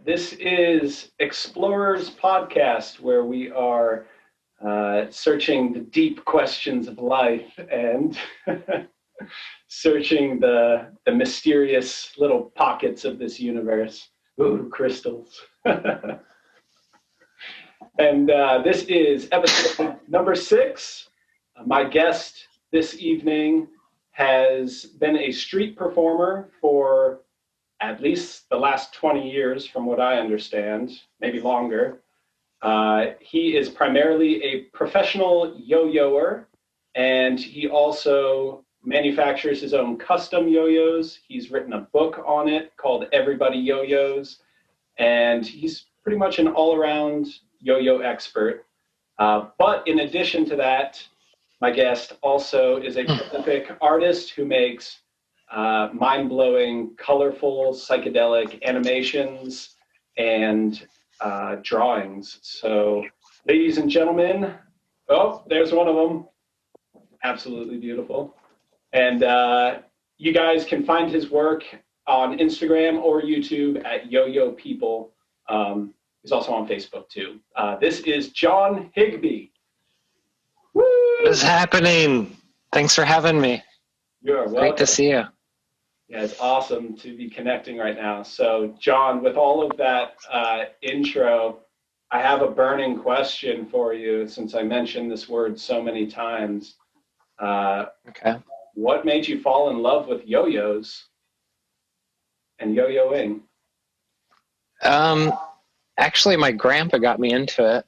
This is Explorers Podcast, where we are searching the deep questions of life and searching the mysterious little pockets of this universe. Ooh, crystals. And this is episode number 6. My guest this evening has been a street performer for at least the last 20 years, from what I understand, maybe longer. He is primarily a professional yo-yoer, and he also manufactures his own custom yo-yos. He's written a book on it called Everybody Yo-Yos, and he's pretty much an all-around yo-yo expert. But in addition to that, my guest also is a prolific artist who makes mind-blowing, colorful, psychedelic animations and drawings. So, ladies and gentlemen, oh, there's one of them. Absolutely beautiful. And you guys can find his work on Instagram or YouTube at Yo-Yo People. He's also on Facebook too. This is John Higby. Woo! What is happening? Thanks for having me. You're welcome. Great to see you. Yeah, it's awesome to be connecting right now. So, John, with all of that intro, I have a burning question for you since I mentioned this word so many times. Okay. What made you fall in love with yo-yos and yo-yoing? Actually, my grandpa got me into it,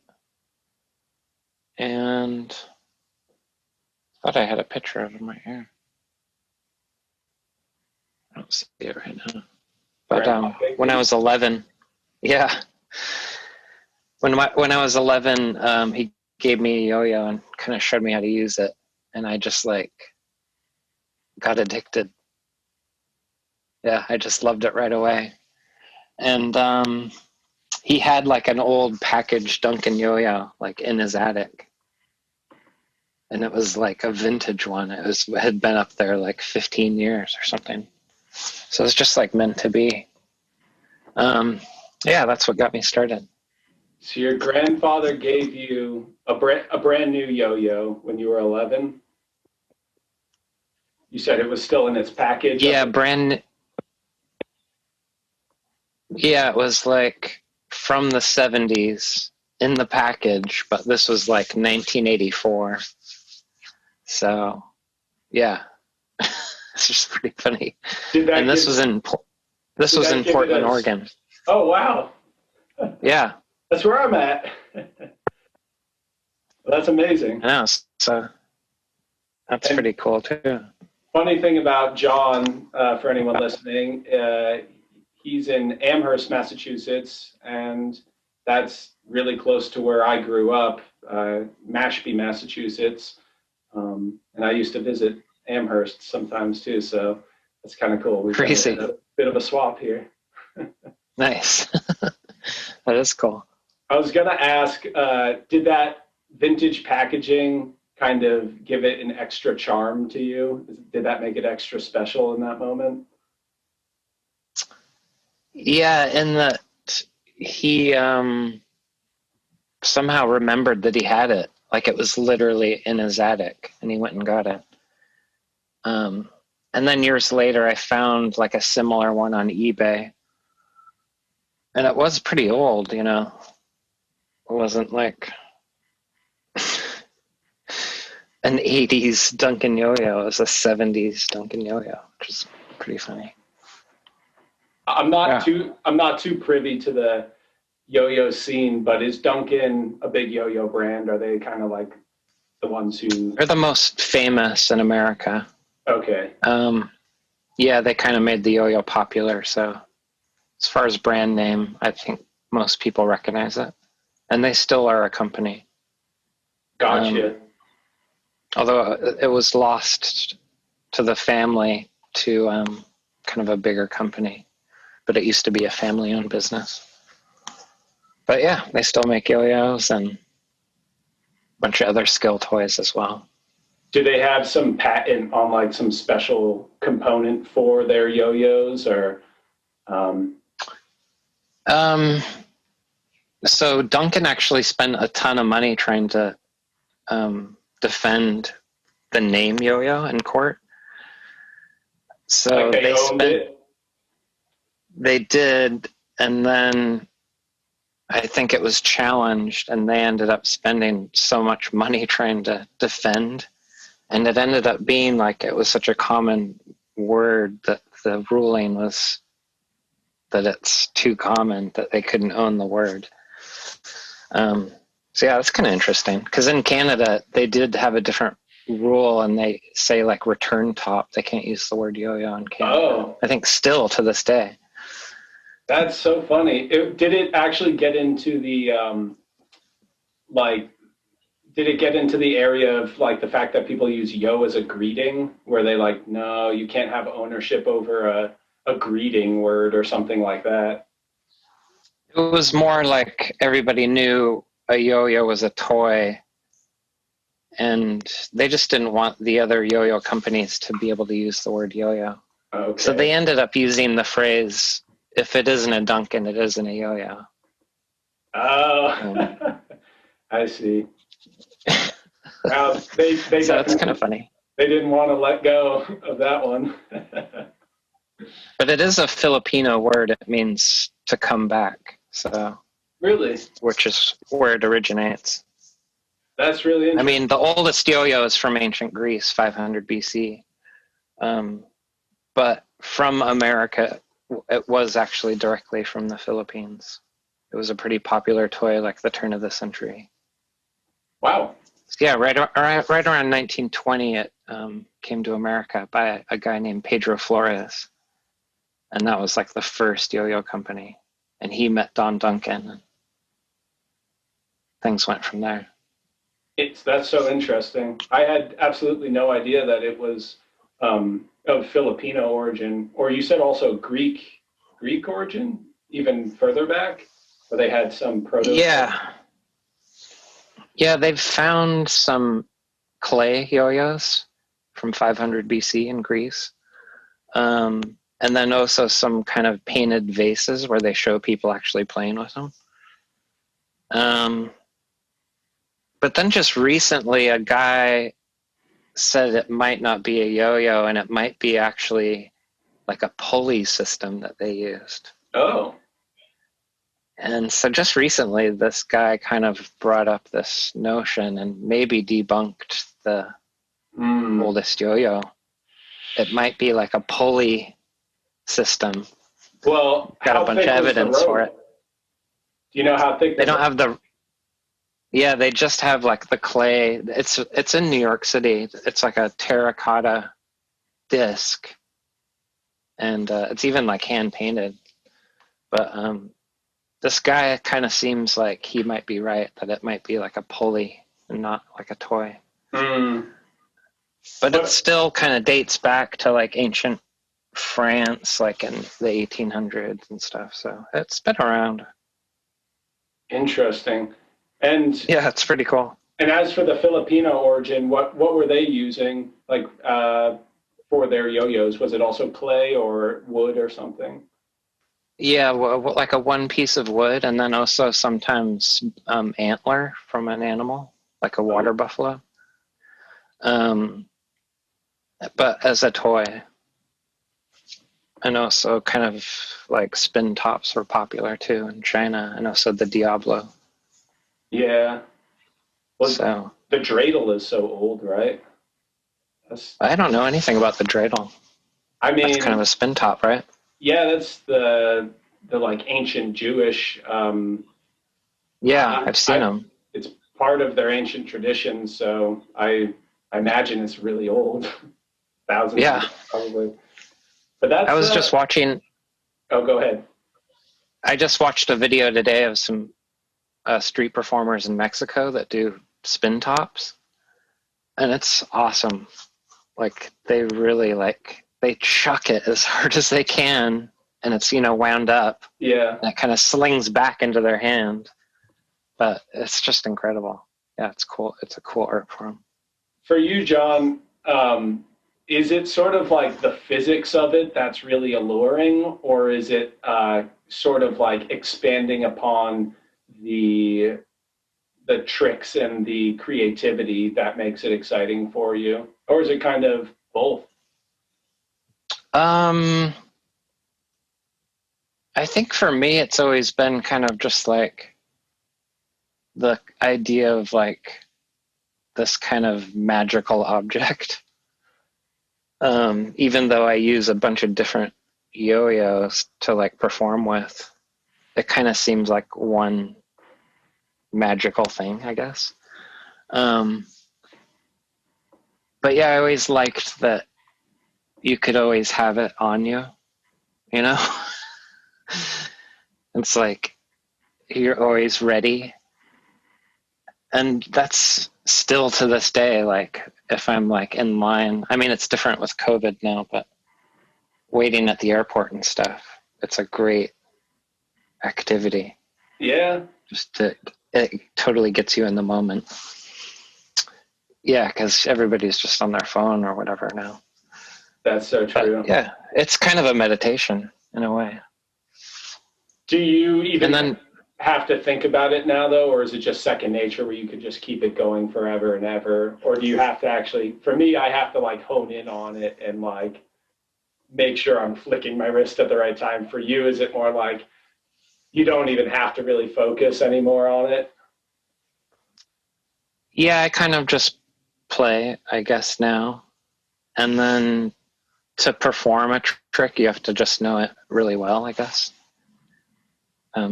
and I thought I had a picture of it in my hair. I don't see it right now. But when I was 11, yeah. When I was 11, he gave me a yo-yo and kind of showed me how to use it, and I just got addicted. Yeah, I just loved it right away. And he had an old packaged Duncan yo-yo in his attic, and it was a vintage one. It had been up there 15 years or something. So it's just meant to be. Yeah, that's what got me started. So your grandfather gave you a brand new yo-yo when you were 11? You said it was still in its package? Yeah, yeah, it was from the 70s in the package, but this was 1984. So, yeah. It's just pretty funny. And this was in Portland, Oregon. Oh, wow. Yeah. That's where I'm at. That's amazing. I know, so that's pretty cool too. Funny thing about John, for anyone listening, he's in Amherst, Massachusetts, and that's really close to where I grew up, Mashpee, Massachusetts. And I used to visit Amherst sometimes too, so that's kind of cool. We've Crazy. got a bit of a swap here. Nice. That is cool. I was gonna ask, did that vintage packaging kind of give it an extra charm to you? Did that make it extra special in that moment? Yeah, in that he somehow remembered that he had it. It was literally in his attic, and he went and got it. And then years later, I found a similar one on eBay. And it was pretty old, It wasn't an 80s Duncan yo-yo. It was a 70s Duncan yo-yo, which is pretty funny. I'm not too privy to the yo-yo scene, but is Duncan a big yo-yo brand? Are they kind of the ones who... They're the most famous in America. Okay. Yeah, they kind of made the yo-yo popular, so as far as brand name, I think most people recognize it. And they still are a company. Gotcha. Although it was lost to the family to kind of a bigger company. But it used to be a family-owned business. But yeah, they still make yo-yos and a bunch of other skill toys as well. Do they have some patent on some special component for their yo-yos, or So Duncan actually spent a ton of money trying to defend the name Yo-Yo in court. So Like they owned it? They did, and then I think it was challenged, and they ended up spending so much money trying to defend, and it ended up being like it was such a common word that the ruling was that it's too common that they couldn't own the word. So yeah, that's kind of interesting because in Canada they did have a different rule, and they say like return top. They can't use the word yo-yo in Canada. Oh, I think still to this day. that's so funny. Did it actually get into the like? Did it get into the area of like the fact that people use yo as a greeting, where they like, no, you can't have ownership over a greeting word or something like that? It was more like everybody knew a yo-yo was a toy, and they just didn't want the other yo-yo companies to be able to use the word yo-yo. Okay. So they ended up using the phrase, if it isn't a Duncan, it isn't a yo-yo. Oh, I see. Wow, they So that's kind of funny. They didn't want to let go of that one. But it is a Filipino word. It means to come back. So really? Which is where it originates. That's really interesting. I mean, the oldest yo-yo is from ancient Greece, 500 BC. But from America, it was actually directly from the Philippines. It was a pretty popular toy, like the turn of the century. Wow. Yeah, right around 1920, it came to America by a guy named Pedro Flores, and that was like the first yo-yo company. And he met Don Duncan. And things went from there. That's so interesting. I had absolutely no idea that it was of Filipino origin, or you said also Greek origin, even further back, where they had some proto. Yeah, they've found some clay yo-yos from 500 BC in Greece. And then also some kind of painted vases where they show people actually playing with them. But then just recently, a guy said it might not be a yo-yo, and it might be actually like a pulley system that they used. Oh. And so just recently, this guy kind of brought up this notion and maybe debunked the oldest yo-yo. It might be like a pulley system. Well, got a bunch of evidence for it. Do you know how thick? They don't have the. Yeah, they just have like the clay. It's in New York City. It's like a terracotta disc, and it's even like hand painted. But this guy kind of seems like he might be right, that it might be like a pulley and not like a toy. But it still kind of dates back to like ancient France, like in the 1800s and stuff. So it's been around. Interesting. And yeah, it's pretty cool. And as for the Filipino origin, what were they using like for their yo-yos? Was it also clay or wood or something? Yeah, like a one piece of wood, and then also sometimes antler from an animal, like a water buffalo. But as a toy. And also kind of like spin tops were popular too in China, and also the Diablo. Yeah. Well, so the dreidel is so old, right? I don't know anything about the dreidel. I mean, that's kind of a spin top, right? Yeah, that's the like ancient Jewish. Yeah, I've seen them. It's part of their ancient tradition, so I imagine it's really old, thousands. Yeah, of years, probably. But that's. I was just watching. Oh, go ahead. I just watched a video today of some street performers in Mexico that do spin tops, and it's awesome. Like they really they chuck it as hard as they can, and it's wound up. Yeah. And it kind of slings back into their hand, but it's just incredible. Yeah, it's cool. It's a cool art form. For you, John, is it sort of like the physics of it that's really alluring, or is it sort of like expanding upon the tricks and the creativity that makes it exciting for you? Or is it kind of both? I think for me, it's always been kind of just like the idea of like this kind of magical object. Even though I use a bunch of different yo-yos to like perform with, it kind of seems like one magical thing, I guess. But yeah, I always liked that you could always have it on you, you know? It's like you're always ready. And that's still to this day, like if I'm like in line, I mean, it's different with COVID now, but waiting at the airport and stuff, it's a great activity. Yeah. It totally gets you in the moment. Yeah, because everybody's just on their phone or whatever now. That's so true. But yeah, it's kind of a meditation in a way. Do you even have to think about it now, though, or is it just second nature where you could just keep it going forever and ever? Or do you have to actually, for me, I have to like hone in on it and like make sure I'm flicking my wrist at the right time. For you, is it more like you don't even have to really focus anymore on it? Yeah, I kind of just play, I guess, now. And then to perform a trick, you have to just know it really well, I guess.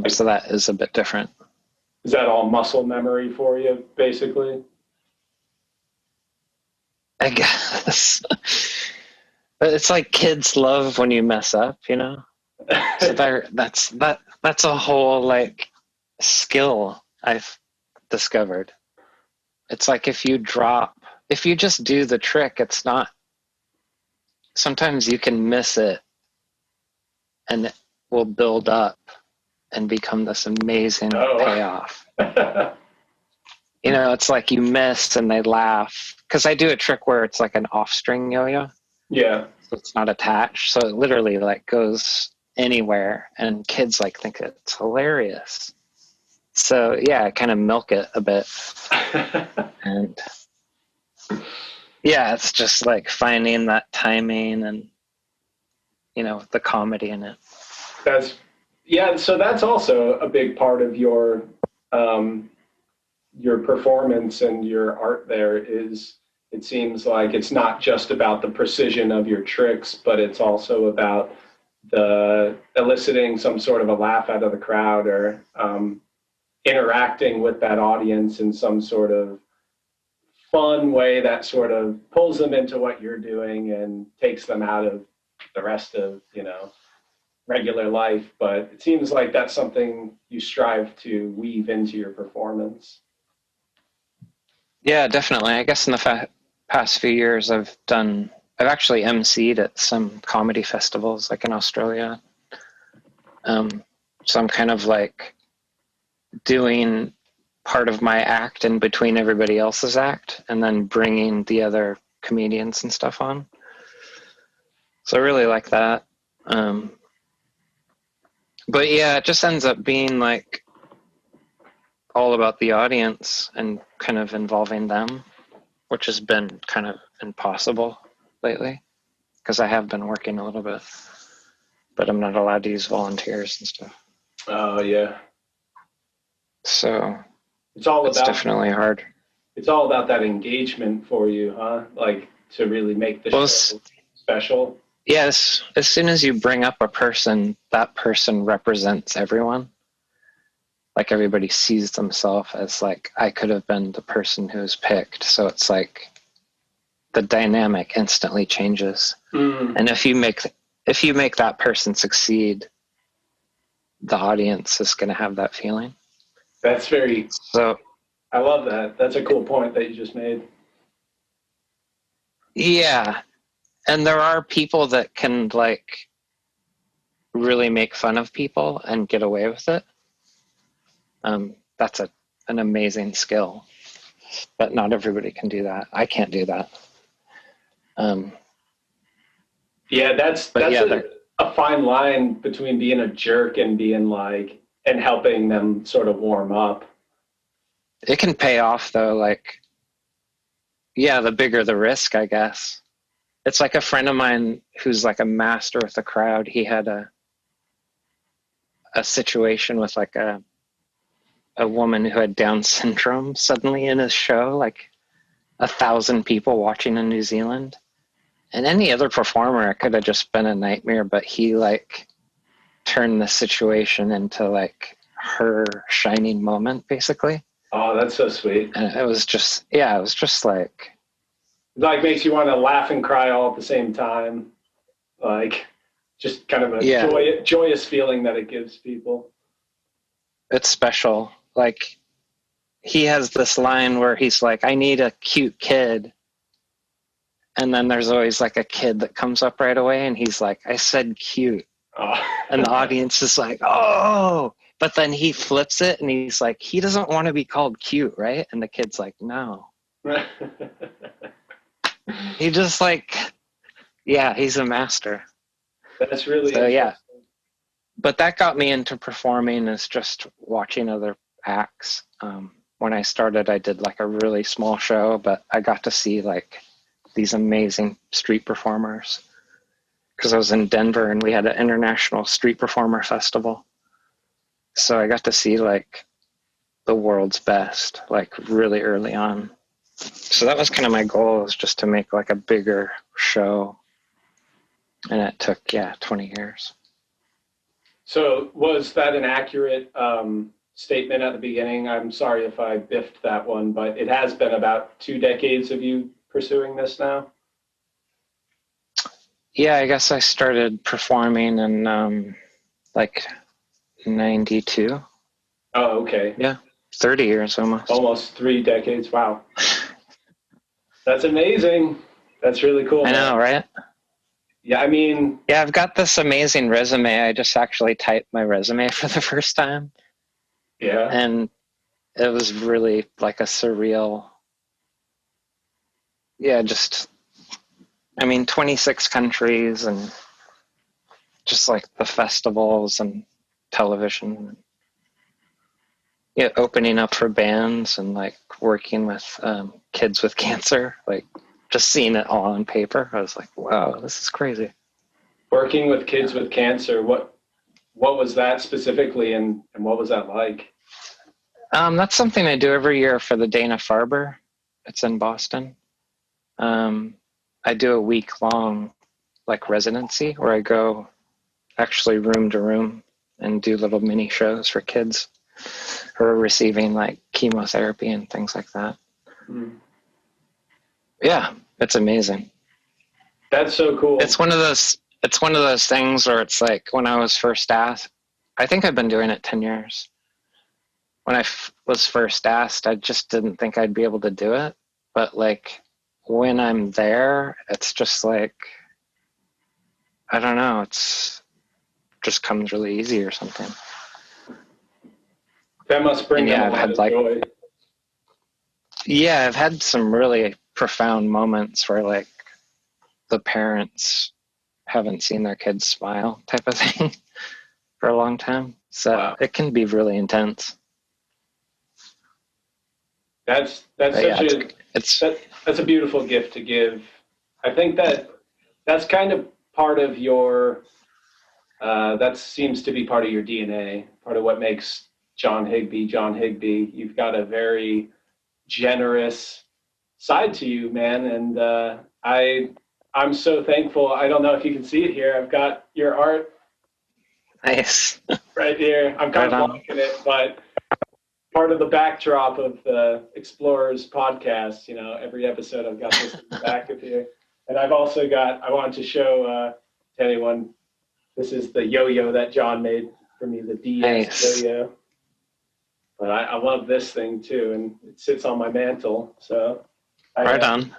So that is a bit different. Is that all muscle memory for you, basically? I guess. But it's like kids love when you mess up, you know? So that's a whole like skill I've discovered. It's like if you just do the trick, it's not, sometimes you can miss it and it will build up and become this amazing payoff. You know, it's like you miss and they laugh. Because I do a trick where it's like an off-string yo-yo. Yeah. So it's not attached. So it literally like goes anywhere and kids like think it's hilarious. So yeah, I kind of milk it a bit. And yeah, it's just like finding that timing and, you know, the comedy in it. So that's also a big part of your performance and your art there is, it seems like it's not just about the precision of your tricks, but it's also about the eliciting some sort of a laugh out of the crowd or interacting with that audience in some sort of fun way that sort of pulls them into what you're doing and takes them out of the rest of, you know, regular life. But it seems like that's something you strive to weave into your performance. Yeah, definitely. I guess in the past few years, I've actually emceed at some comedy festivals, like in Australia. So I'm kind of like doing part of my act in between everybody else's act, and then bringing the other comedians and stuff on. So I really like that. But yeah, it just ends up being like all about the audience and kind of involving them, which has been kind of impossible lately because I have been working a little bit, but I'm not allowed to use volunteers and stuff. Oh yeah. So it's definitely hard. It's all about that engagement for you, huh? Like to really make the show special. Yes. As soon as you bring up a person, that person represents everyone. Like everybody sees themselves as like, I could have been the person who's picked. So it's like the dynamic instantly changes. And if you make that person succeed, the audience is going to have that feeling. So I love that. That's a cool point that you just made. Yeah. And there are people that can like really make fun of people and get away with it. That's an amazing skill, but not everybody can do that. I can't do that. Yeah, that's a fine line between being a jerk and being like, and helping them sort of warm up. It can pay off though. Like, yeah, the bigger the risk, I guess. It's like a friend of mine who's like a master with the crowd. He had a situation with like a woman who had Down syndrome suddenly in his show, like 1,000 people watching in New Zealand. And any other performer, it could have just been a nightmare, but he like turned the situation into like her shining moment, basically. Oh, that's so sweet. And it was just, yeah, it was just like, it like makes you want to laugh and cry all at the same time. Like just kind of a joyous feeling that it gives people. It's special. Like he has this line where he's like, I need a cute kid. And then there's always like a kid that comes up right away and he's like, I said cute. Oh. And the audience is like, oh, but then he flips it and he's like, he doesn't want to be called cute, right? And the kid's like, no. He just like, yeah, he's a master. That's really so, yeah. But that got me into performing, is just watching other acts. When I started, I did like a really small show, but I got to see like these amazing street performers because I was in Denver and we had an international street performer festival. So I got to see like the world's best, like really early on. So that was kind of my goal, was just to make like a bigger show. And it took, 20 years. So was that an accurate statement at the beginning? I'm sorry if I biffed that one, but it has been about 2 decades of you pursuing this now? Yeah, I guess I started performing in like 92. Oh, okay. Yeah, 30 years almost. Almost 3 decades. Wow. That's amazing. That's really cool. I know, right? Yeah, I mean... Yeah, I've got this amazing resume. I just actually typed my resume for the first time. Yeah. And it was really like a surreal... Yeah, just... I mean, 26 countries and just like the festivals and television. Yeah, opening up for bands and like working with kids with cancer, like just seeing it all on paper. I was like, wow, this is crazy. Working with kids with cancer, what was that specifically, and what was that like? That's something I do every year for the Dana-Farber. It's in Boston. I do a week-long like residency where I go actually room to room and do little mini shows for kids who are receiving like chemotherapy and things like that. Mm. Yeah, it's amazing. That's so cool. It's one of those things where it's like when I was first asked, I think I've been doing it 10 years. When I was first asked, I just didn't think I'd be able to do it. But like when I'm there, it's just like, I don't know, it's just comes really easy or something. That must bring them a lot of joy. Yeah, I've had some really profound moments where like the parents haven't seen their kids smile type of thing for a long time. So It can be really intense. That's a beautiful gift to give. I think that's kind of part of your, that seems to be part of your DNA, part of what makes John Higby. You've got a very generous side to you, man. And I'm so thankful. I don't know if you can see it here. I've got your art. Nice. Right here. I'm kind of blocking it, but part of the backdrop of the Explorers podcast, every episode I've got this in the back of here. And I've also I wanted to show to anyone, this is the yo-yo that John made for me, the DS yo-yo. But I love this thing too, and it sits on my mantle. So right on.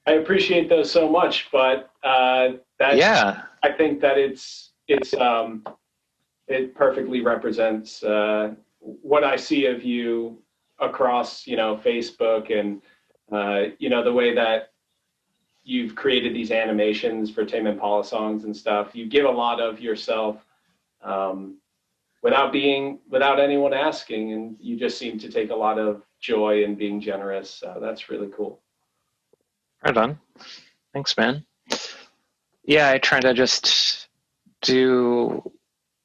I appreciate those so much, but I think that it perfectly represents what I see of you across, Facebook and, the way that you've created these animations for Tame Impala songs and stuff. You give a lot of yourself without anyone asking, and you just seem to take a lot of joy in being generous. So that's really cool. Right on. Thanks, man. Yeah, I try to just do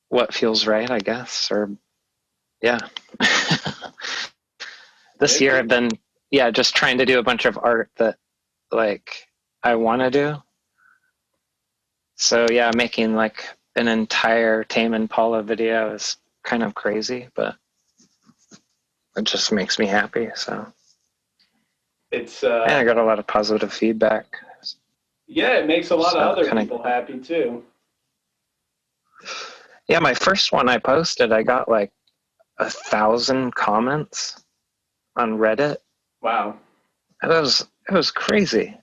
what feels right, I guess, or yeah. This year I've been, just trying to do a bunch of art that like I want to do. So yeah, making like an entire Tame Impala video is kind of crazy, but it just makes me happy. So it's and I got a lot of positive feedback. Yeah, it makes a lot of other people happy too. Yeah, my first one I posted, I got like 1,000 comments on Reddit. Wow. It was crazy.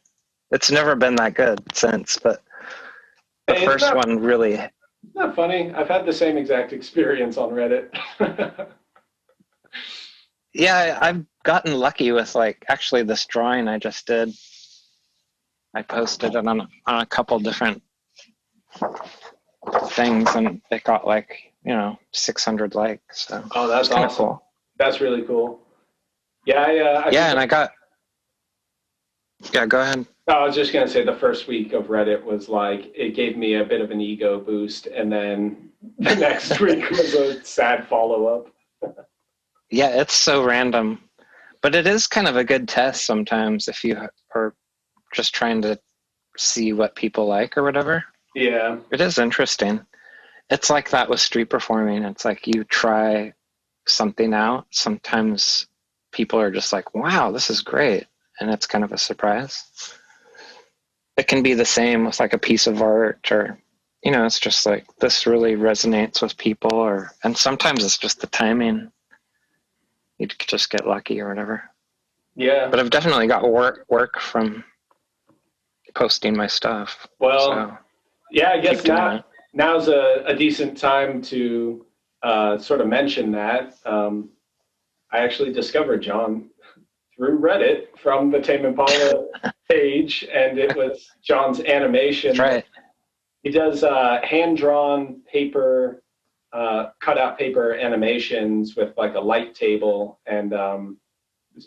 It's never been that good since, but the first one really. Isn't that funny? I've had the same exact experience on Reddit. Yeah, I've gotten lucky with like actually this drawing I just did. I posted it on a couple different things, and it got like 600 likes. So oh, that's awesome. Cool. That's really cool. Yeah, and I got. Yeah, go ahead. I was just gonna say the first week of Reddit was like it gave me a bit of an ego boost, and then the next week was a sad follow-up. Yeah, it's so random, but it is kind of a good test sometimes if you are just trying to see what people like or whatever. Yeah, it is interesting. It's like that with street performing. It's like you try something out. Sometimes people are just like, "Wow, this is great," and it's kind of a surprise. It can be the same with like a piece of art, or it's just like this really resonates with people, and sometimes it's just the timing. You just get lucky or whatever. Yeah. But I've definitely got work from posting my stuff. Well, so yeah, I guess now's a decent time to sort of mention that. I actually discovered John through Reddit from the Tame Impala page, and it was John's animation. That's right. He does hand-drawn paper, cutout paper animations with like a light table and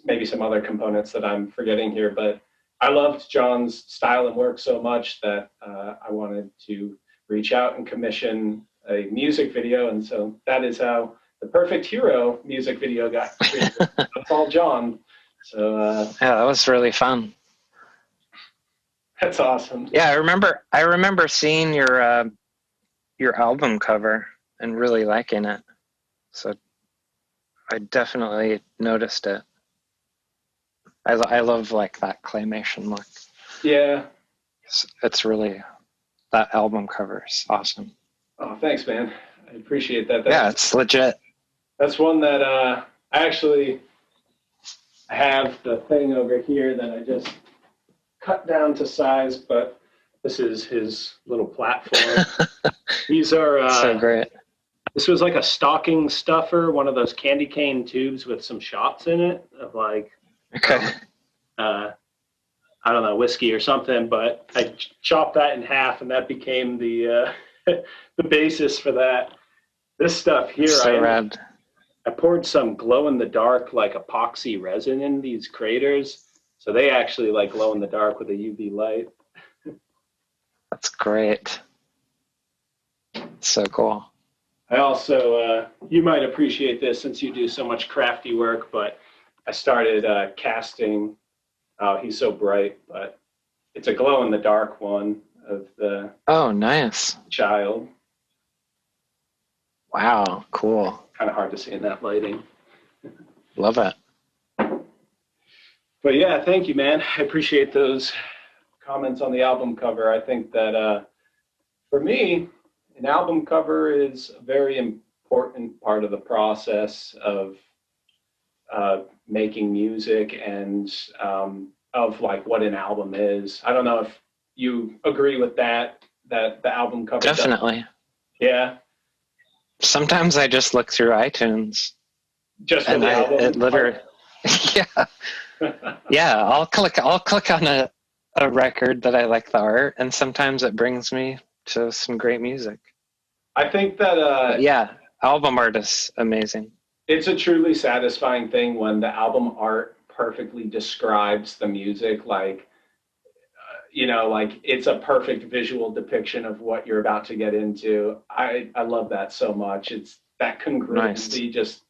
maybe some other components that I'm forgetting here. But I loved John's style and work so much that I wanted to reach out and commission a music video. And so that is how the Perfect Hero music video got created. That's all John. So yeah, that was really fun. That's awesome. Yeah, I remember seeing your album cover and really liking it. So I definitely noticed it. I love like that claymation look. Yeah. It's really, that album cover is awesome. Oh, thanks, man. I appreciate that. Yeah, it's legit. That's one that I actually have the thing over here that I just cut down to size, but this is his little platform. These are so great. This was like a stocking stuffer, one of those candy cane tubes with some shots in it of like, I don't know, whiskey or something. But I chopped that in half, and that became the the basis for that. This stuff here, so rad. I poured some glow in the dark like epoxy resin in these craters, so they actually like glow in the dark with a UV light. That's great. So cool. I also, you might appreciate this since you do so much crafty work, but I started casting, oh, he's so bright, but it's a glow in the dark one of the nice child. Wow, cool. Kind of hard to see in that lighting. Love it. But yeah, thank you, man. I appreciate those comments on the album cover. I think that for me, an album cover is a very important part of the process of making music and of like what an album is. I don't know if you agree with that the album cover. Definitely. Yeah. Sometimes I just look through iTunes. Just for the album. It literally, yeah. Yeah, I'll click on a a record that I like the art, and sometimes it brings me to some great music. I think that But yeah, album art is amazing. it's a truly satisfying thing when the album art perfectly describes the music. Like, like it's a perfect visual depiction of what you're about to get into. I love that so much. It's that congruency. Nice. Just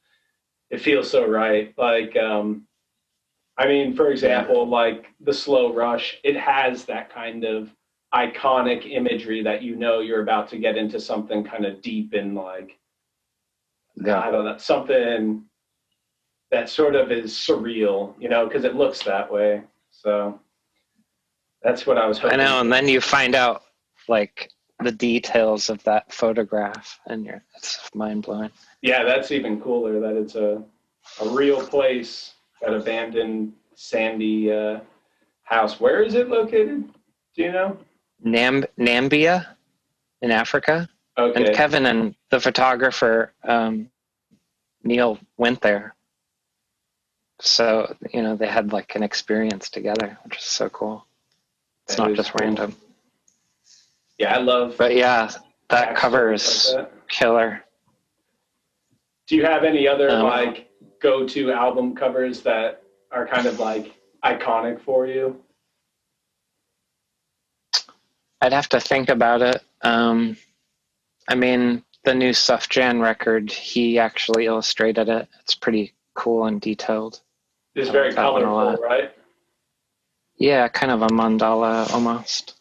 it feels so right. Like, I mean, for example, like the Slow Rush, it has that kind of iconic imagery that you're about to get into something kind of deep and like, Yeah. I don't know, something that sort of is surreal, because it looks that way. So that's what I was hoping. I know, and then you find out like the details of that photograph, and it's mind blowing. Yeah, that's even cooler that it's a real place, that abandoned sandy house. Where is it located? Do you know? Nambia in Africa. Okay. And Kevin and the photographer Neil went there, so they had like an experience together, which is so cool. It's not just cool. Random. Yeah, I love. But yeah, that cover is like killer. Do you have any other like go-to album covers that are kind of like iconic for you? I'd have to think about it. I mean, the new Sufjan record, he actually illustrated it. It's pretty cool and detailed. It's very colorful, right? Yeah, kind of a mandala almost.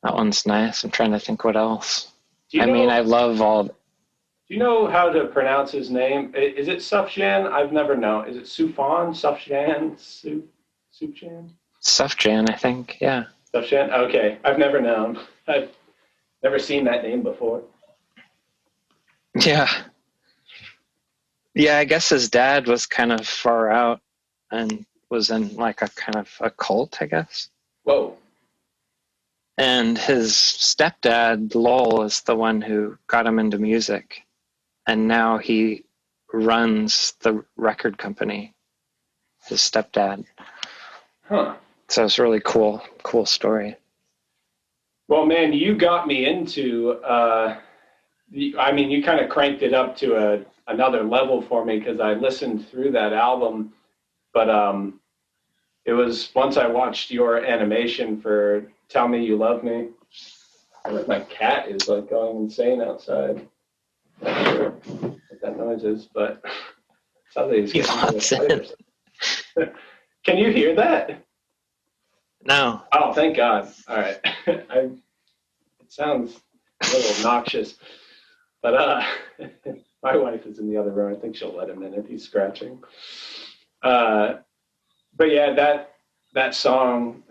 That one's nice. I'm trying to think what else. I love all. Do you know how to pronounce his name? Is it Sufjan? I've never known. Is it Sufjan? Sufjan? Sufjan? Sufjan, I think. Yeah. Sufjan? Okay. I've never known. I've never seen that name before. Yeah. Yeah, I guess his dad was kind of far out and was in like a kind of a cult, I guess. Whoa. And his stepdad, Lowell, is the one who got him into music. And now he runs the record company, his stepdad. Huh. So it's really cool story. Well, man, you got me into, you kind of cranked it up to another level for me because I listened through that album. But it was once I watched your animation for Tell Me You Love Me. My cat is like going insane outside. Not sure what that noise is, but it sounds like he's getting Can you hear that? No. Oh, thank God. All right. It sounds a little obnoxious, but my wife is in the other room. I think she'll let him in if he's scratching. But yeah, that song,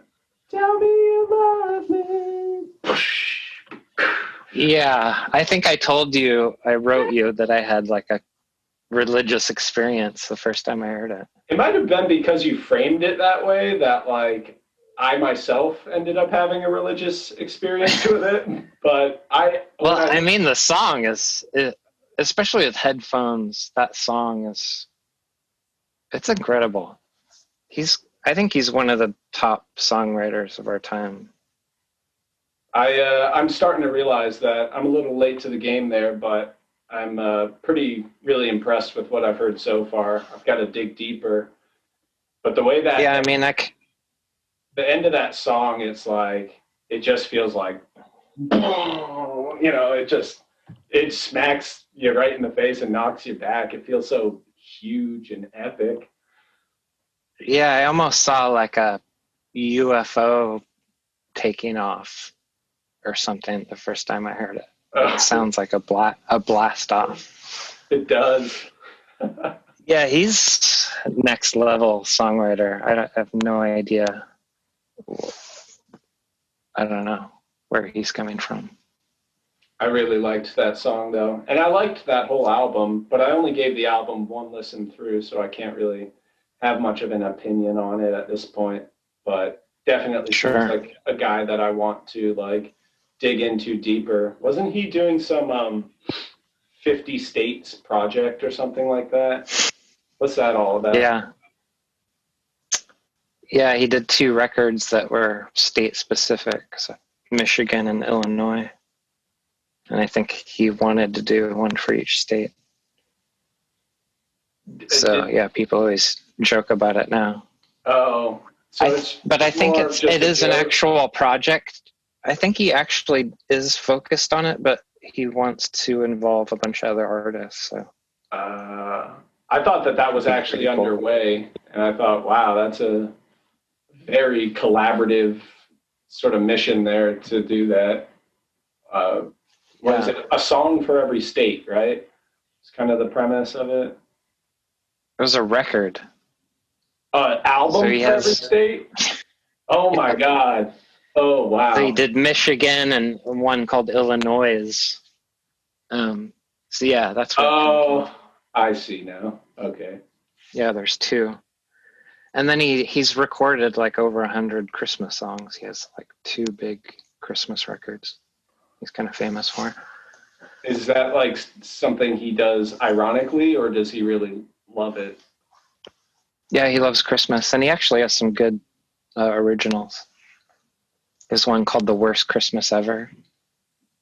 Tell Me You Love Me. Yeah, I think I told you, I wrote you that I had like a religious experience the first time I heard it. It might have been because you framed it that way that like I myself ended up having a religious experience with it. But I mean, the song is, especially with headphones, that song it's incredible. I think he's one of the top songwriters of our time. I'm starting to realize that I'm a little late to the game there, but I'm really impressed with what I've heard so far. I've got to dig deeper. But the way that the end of that song, it's like it just feels like it smacks you right in the face and knocks you back. It feels so huge and epic. Yeah, I almost saw like a UFO taking off or something the first time I heard it. It sounds like a blast off. It does. Yeah, he's next level songwriter. I have no idea. I don't know where he's coming from. I really liked that song though. And I liked that whole album, but I only gave the album one listen through, so I can't really have much of an opinion on it at this point. But definitely seems like a guy that I want to like dig into deeper. Wasn't he doing some 50 States project or something like that? What's that all about? Yeah, he did 2 records that were state specific, so Michigan and Illinois. And I think he wanted to do one for each state. So yeah, people always joke about it now. Oh, so but I think it is an actual project. I think he actually is focused on it, but he wants to involve a bunch of other artists. So I thought that was actually underway, and I thought, wow, that's a very collaborative sort of mission there to do that. What is it? A song for every state, right? It's kind of the premise of it. It was a record. Album for every state? Oh my God. Oh, wow. So he did Michigan and one called Illinois. So yeah, that's what. Oh, I see now. Okay. Yeah, there's 2. And then he's recorded like over 100 Christmas songs. He has like 2 big Christmas records. He's kind of famous for it. Is that like something he does ironically, or does he really love it? Yeah, he loves Christmas, and he actually has some good originals. There's one called "The Worst Christmas Ever."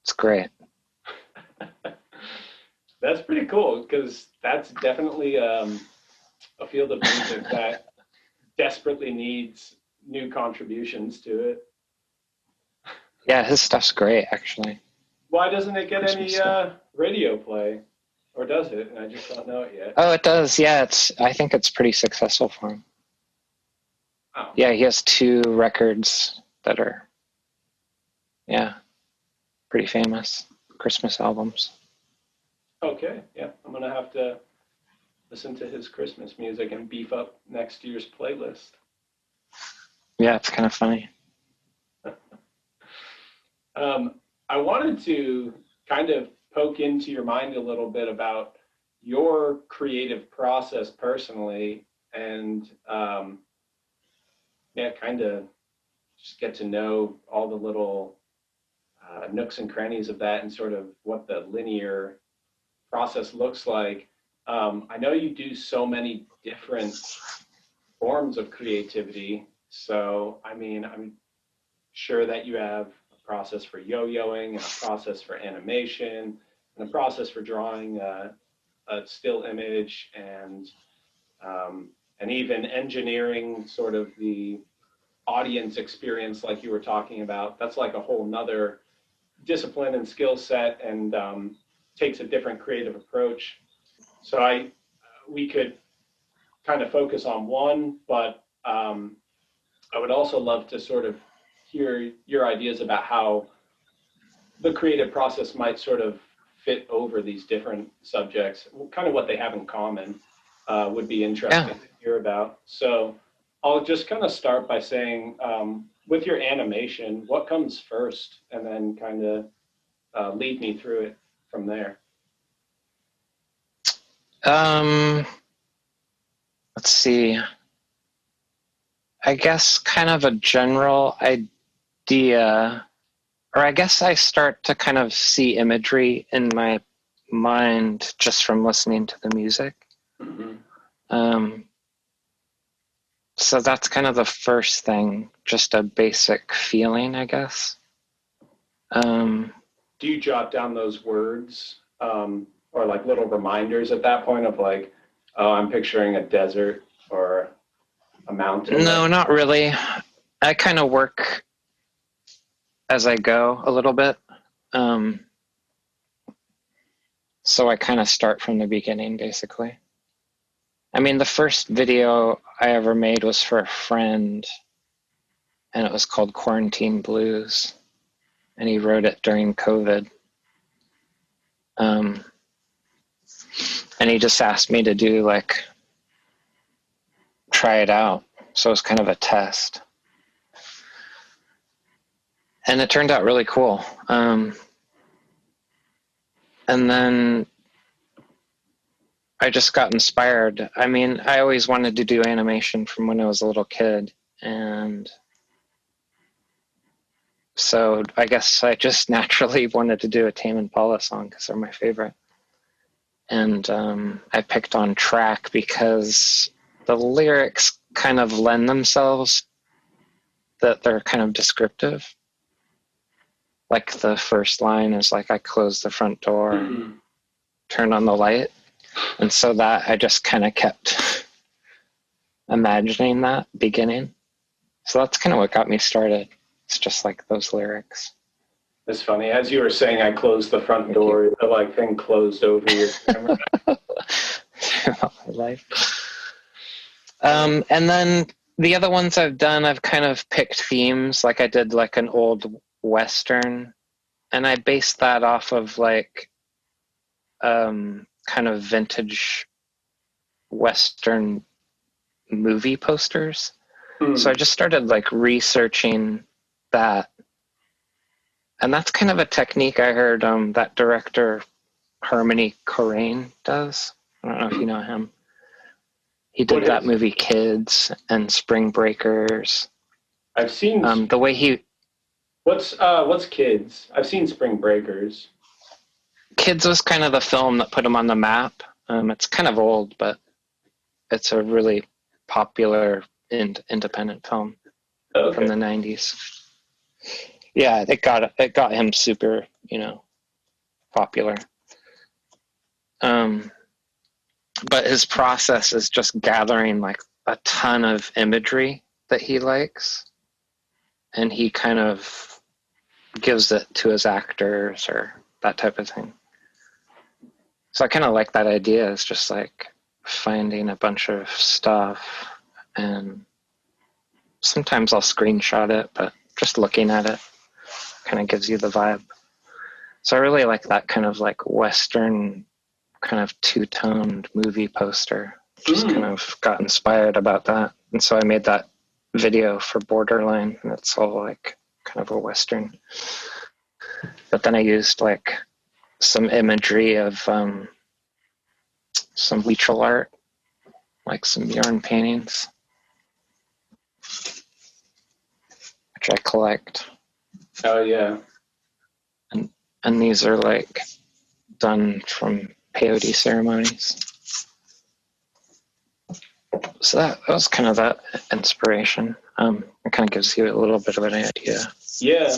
It's great. That's pretty cool, because that's definitely a field of music that desperately needs new contributions to it. Yeah, his stuff's great, actually. Why doesn't it get any radio play? Or does it? And I just don't know it yet. Oh, it does. Yeah, I think it's pretty successful for him. Oh. Yeah, he has 2 records that are, pretty famous Christmas albums. Okay, yeah. I'm going to have to listen to his Christmas music and beef up next year's playlist. Yeah, it's kind of funny. I wanted to kind of poke into your mind a little bit about your creative process personally, and kind of just get to know all the little nooks and crannies of that, and sort of what the linear process looks like. I know you do so many different forms of creativity, so I mean, I'm sure that you have a process for yo-yoing, and a process for animation, and a process for drawing a still image, and even engineering sort of the audience experience like you were talking about. That's like a whole nother discipline and skill set, and takes a different creative approach. So we could kind of focus on one, but I would also love to sort of hear your ideas about how the creative process might sort of fit over these different subjects, kind of what they have in common. Would be interesting to hear about. So I'll just kind of start by saying, with your animation, what comes first, and then kind of lead me through it from there. Let's see. I guess kind of a general idea, or I guess I start to kind of see imagery in my mind just from listening to the music. Mm-hmm. So that's kind of the first thing, just a basic feeling, I guess. Do you jot down those words, or like little reminders at that point of like, oh, I'm picturing a desert or a mountain? No, not really. I kind of work as I go a little bit. So I kind of start from the beginning, basically. I mean, the first video I ever made was for a friend, and it was called Quarantine Blues, and he wrote it during COVID. And he just asked me to try it out. So it was kind of a test. And it turned out really cool. And then I just got inspired. I mean, I always wanted to do animation from when I was a little kid. And so I guess I just naturally wanted to do a Tame Impala song because they're my favorite. And I picked on Track because the lyrics kind of lend themselves that they're kind of descriptive. Like the first line is like, I closed the front door, and turned on the light. And so that I just kind of kept imagining that beginning. So that's kind of what got me started. It's just like those lyrics. It's funny. As you were saying, I closed the front door, the like thing closed over your camera. Throughout my life. And then the other ones I've done, I've kind of picked themes. Like I did like an old Western, and I based that off of like kind of vintage Western movie posters. So I just started like researching that. And that's kind of a technique I heard that director Harmony Korine does. I don't know if you know him. He did that movie Kids and Spring Breakers. I've seen the way he. What's Kids? I've seen Spring Breakers. Kids was kind of the film that put him on the map. It's kind of old, but it's a really popular independent film from the 90s. Yeah, it got him super, popular. But his process is just gathering like a ton of imagery that he likes, and he kind of gives it to his actors or that type of thing. So I kind of like that idea. It's just like finding a bunch of stuff, and sometimes I'll screenshot it, but just looking at it kind of gives you the vibe. So I really like that kind of like Western kind of two-toned movie poster. Just kind of got inspired about that. And so I made that video for Borderline, and it's all like kind of a Western. But then I used like some imagery of some lethal art, like some yarn paintings, which I collect. Oh yeah. And these are like done from peyote ceremonies. So that was kind of that inspiration. It kind of gives you a little bit of an idea. Yeah.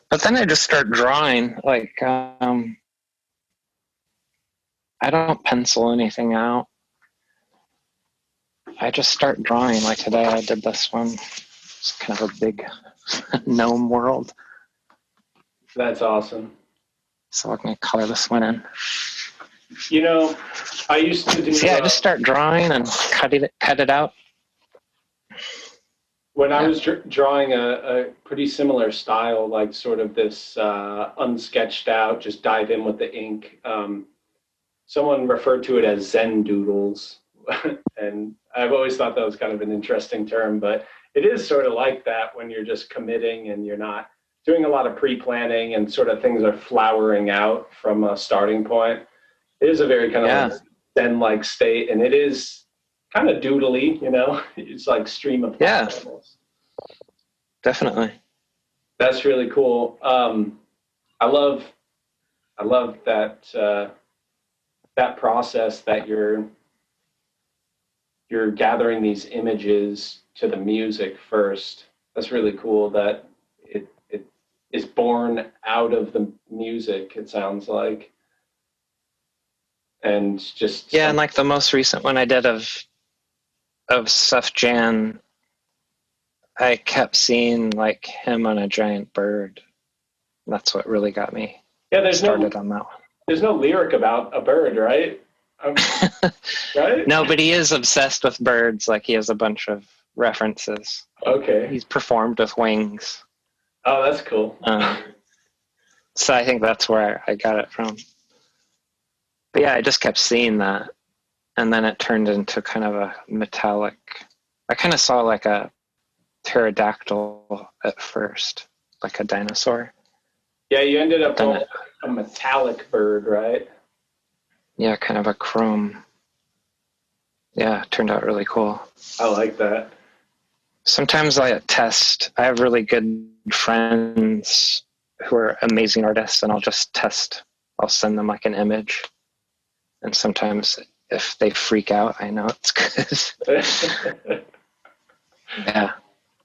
But then I just start drawing. Like, I don't pencil anything out. I just start drawing. Like today I did this one. It's kind of a big gnome world. That's awesome. So I'm going to color this one in. I used to do... So yeah, I just start drawing and cut it out. When I was drawing a pretty similar style, like sort of this unsketched out, just dive in with the ink, someone referred to it as Zen Doodles. And I've always thought that was kind of an interesting term, but it is sort of like that when you're just committing and you're not doing a lot of pre-planning and sort of things are flowering out from a starting point. It is a very kind of like Zen-like state, and it is kind of doodly, It's like stream of thought. Yeah, definitely. That's really cool. I love that that process that you're gathering these images to the music first. That's really cool that it is born out of the music, it sounds like. And just... Yeah, and like the most recent one I did of Sufjan, I kept seeing like him on a giant bird. That's what really got me started on that one. There's no lyric about a bird, right? Right? No, but he is obsessed with birds. Like he has a bunch of references. Okay. He's performed with wings. Oh, that's cool. So I think that's where I got it from. But yeah, I just kept seeing that. And then it turned into kind of a metallic... I kind of saw like a pterodactyl at first, like a dinosaur. Yeah, you ended up with a metallic bird, right? Yeah, kind of a chrome. Yeah, it turned out really cool. I like that. Sometimes I test. I have really good friends who are amazing artists, and I'll just test. I'll send them like an image. And sometimes if they freak out, I know it's good. Yeah.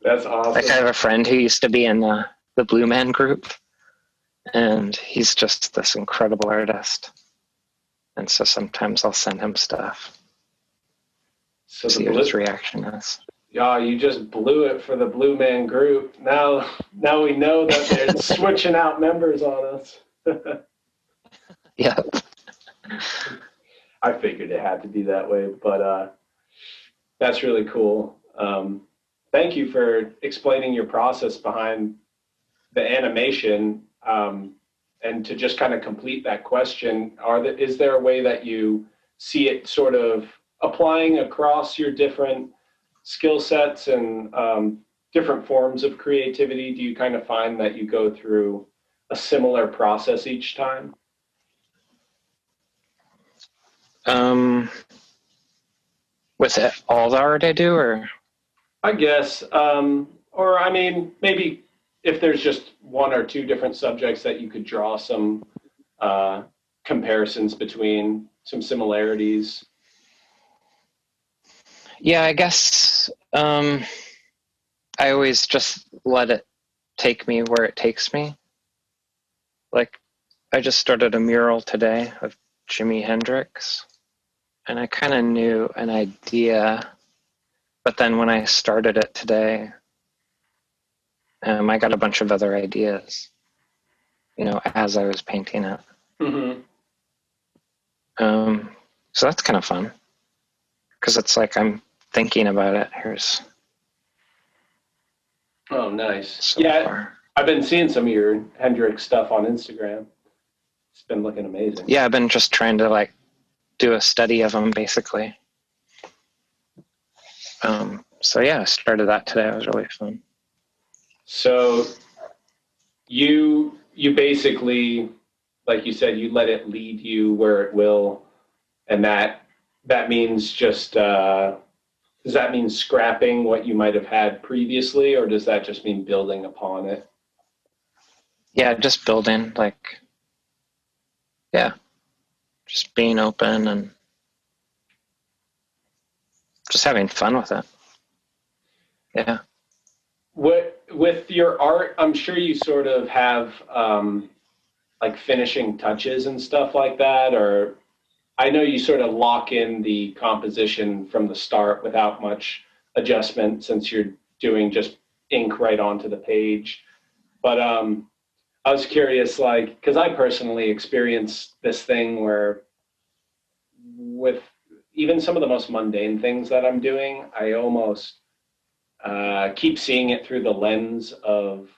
That's awesome. Like I have a friend who used to be in the Blue Man group, and he's just this incredible artist. And so sometimes I'll send him stuff. So see what his reaction is. Yeah, you just blew it for the Blue Man group. Now we know that they're switching out members on us. Yeah. I figured it had to be that way, but that's really cool. Thank you for explaining your process behind the animation. And to just kind of complete that question, is there a way that you see it sort of applying across your different skill sets and different forms of creativity? Do you kind of find that you go through a similar process each time? With all the art I do, or? I guess, or I mean, maybe if there's just one or two different subjects that you could draw some comparisons between, some similarities. Yeah, I guess I always just let it take me where it takes me. Like, I just started a mural today of Jimi Hendrix, and I kind of knew an idea, but then when I started it today, I got a bunch of other ideas, as I was painting it. Mm-hmm. So that's kind of fun, because it's like I'm thinking about it. Oh, nice. So far. I've been seeing some of your Hendrix stuff on Instagram. It's been looking amazing. Yeah, I've been just trying to do a study of them, basically. So yeah, I started that today. It was really fun. So you basically, like you said, you let it lead you where it will, and that means just does that mean scrapping what you might have had previously, or does that just mean building upon it? Yeah, just building, just being open and just having fun with it. Yeah. With your art, I'm sure you sort of have finishing touches and stuff like that, or I know you sort of lock in the composition from the start without much adjustment since you're doing just ink right onto the page. But I was curious, because I personally experienced this thing where with even some of the most mundane things that I'm doing, I almost keep seeing it through the lens of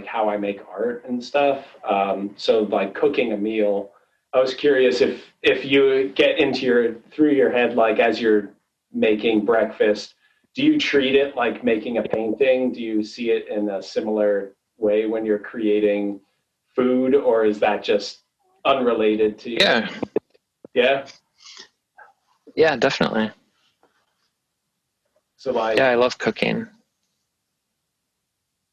how I make art and stuff. So cooking a meal, I was curious if you get through your head, as you're making breakfast, do you treat it like making a painting? Do you see it in a similar way when you're creating food, or is that just unrelated to you? Yeah. Yeah. Yeah, definitely. So yeah, I love cooking.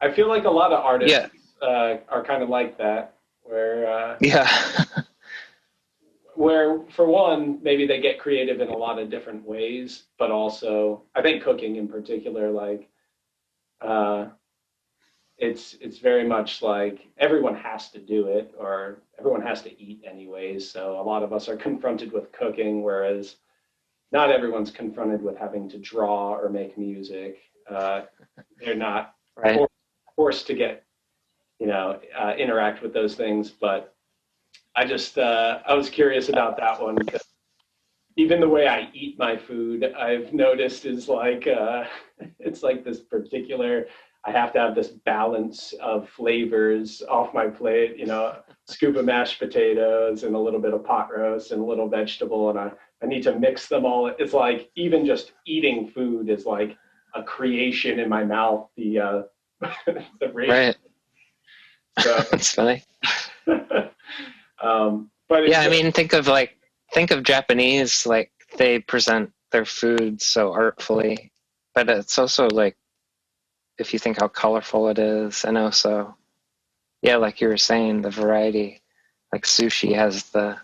I feel like a lot of artists are kind of like that, where where for one, maybe they get creative in a lot of different ways, but also I think cooking in particular, it's very much like everyone has to do it, or everyone has to eat anyways. So a lot of us are confronted with cooking, whereas not everyone's confronted with having to draw or make music. They're not forced to get, interact with those things. But I just, I was curious about that one, because even the way I eat my food, I've noticed is it's this particular, I have to have this balance of flavors off my plate, scoop of mashed potatoes and a little bit of pot roast and a little vegetable. And I need to mix them all. It's even just eating food is a creation in my mouth, the ratio. Right. So, that's funny. But yeah, I mean, think of Japanese, they present their food so artfully, but it's also if you think how colorful it is, and also, yeah, like you were saying, the variety, sushi has the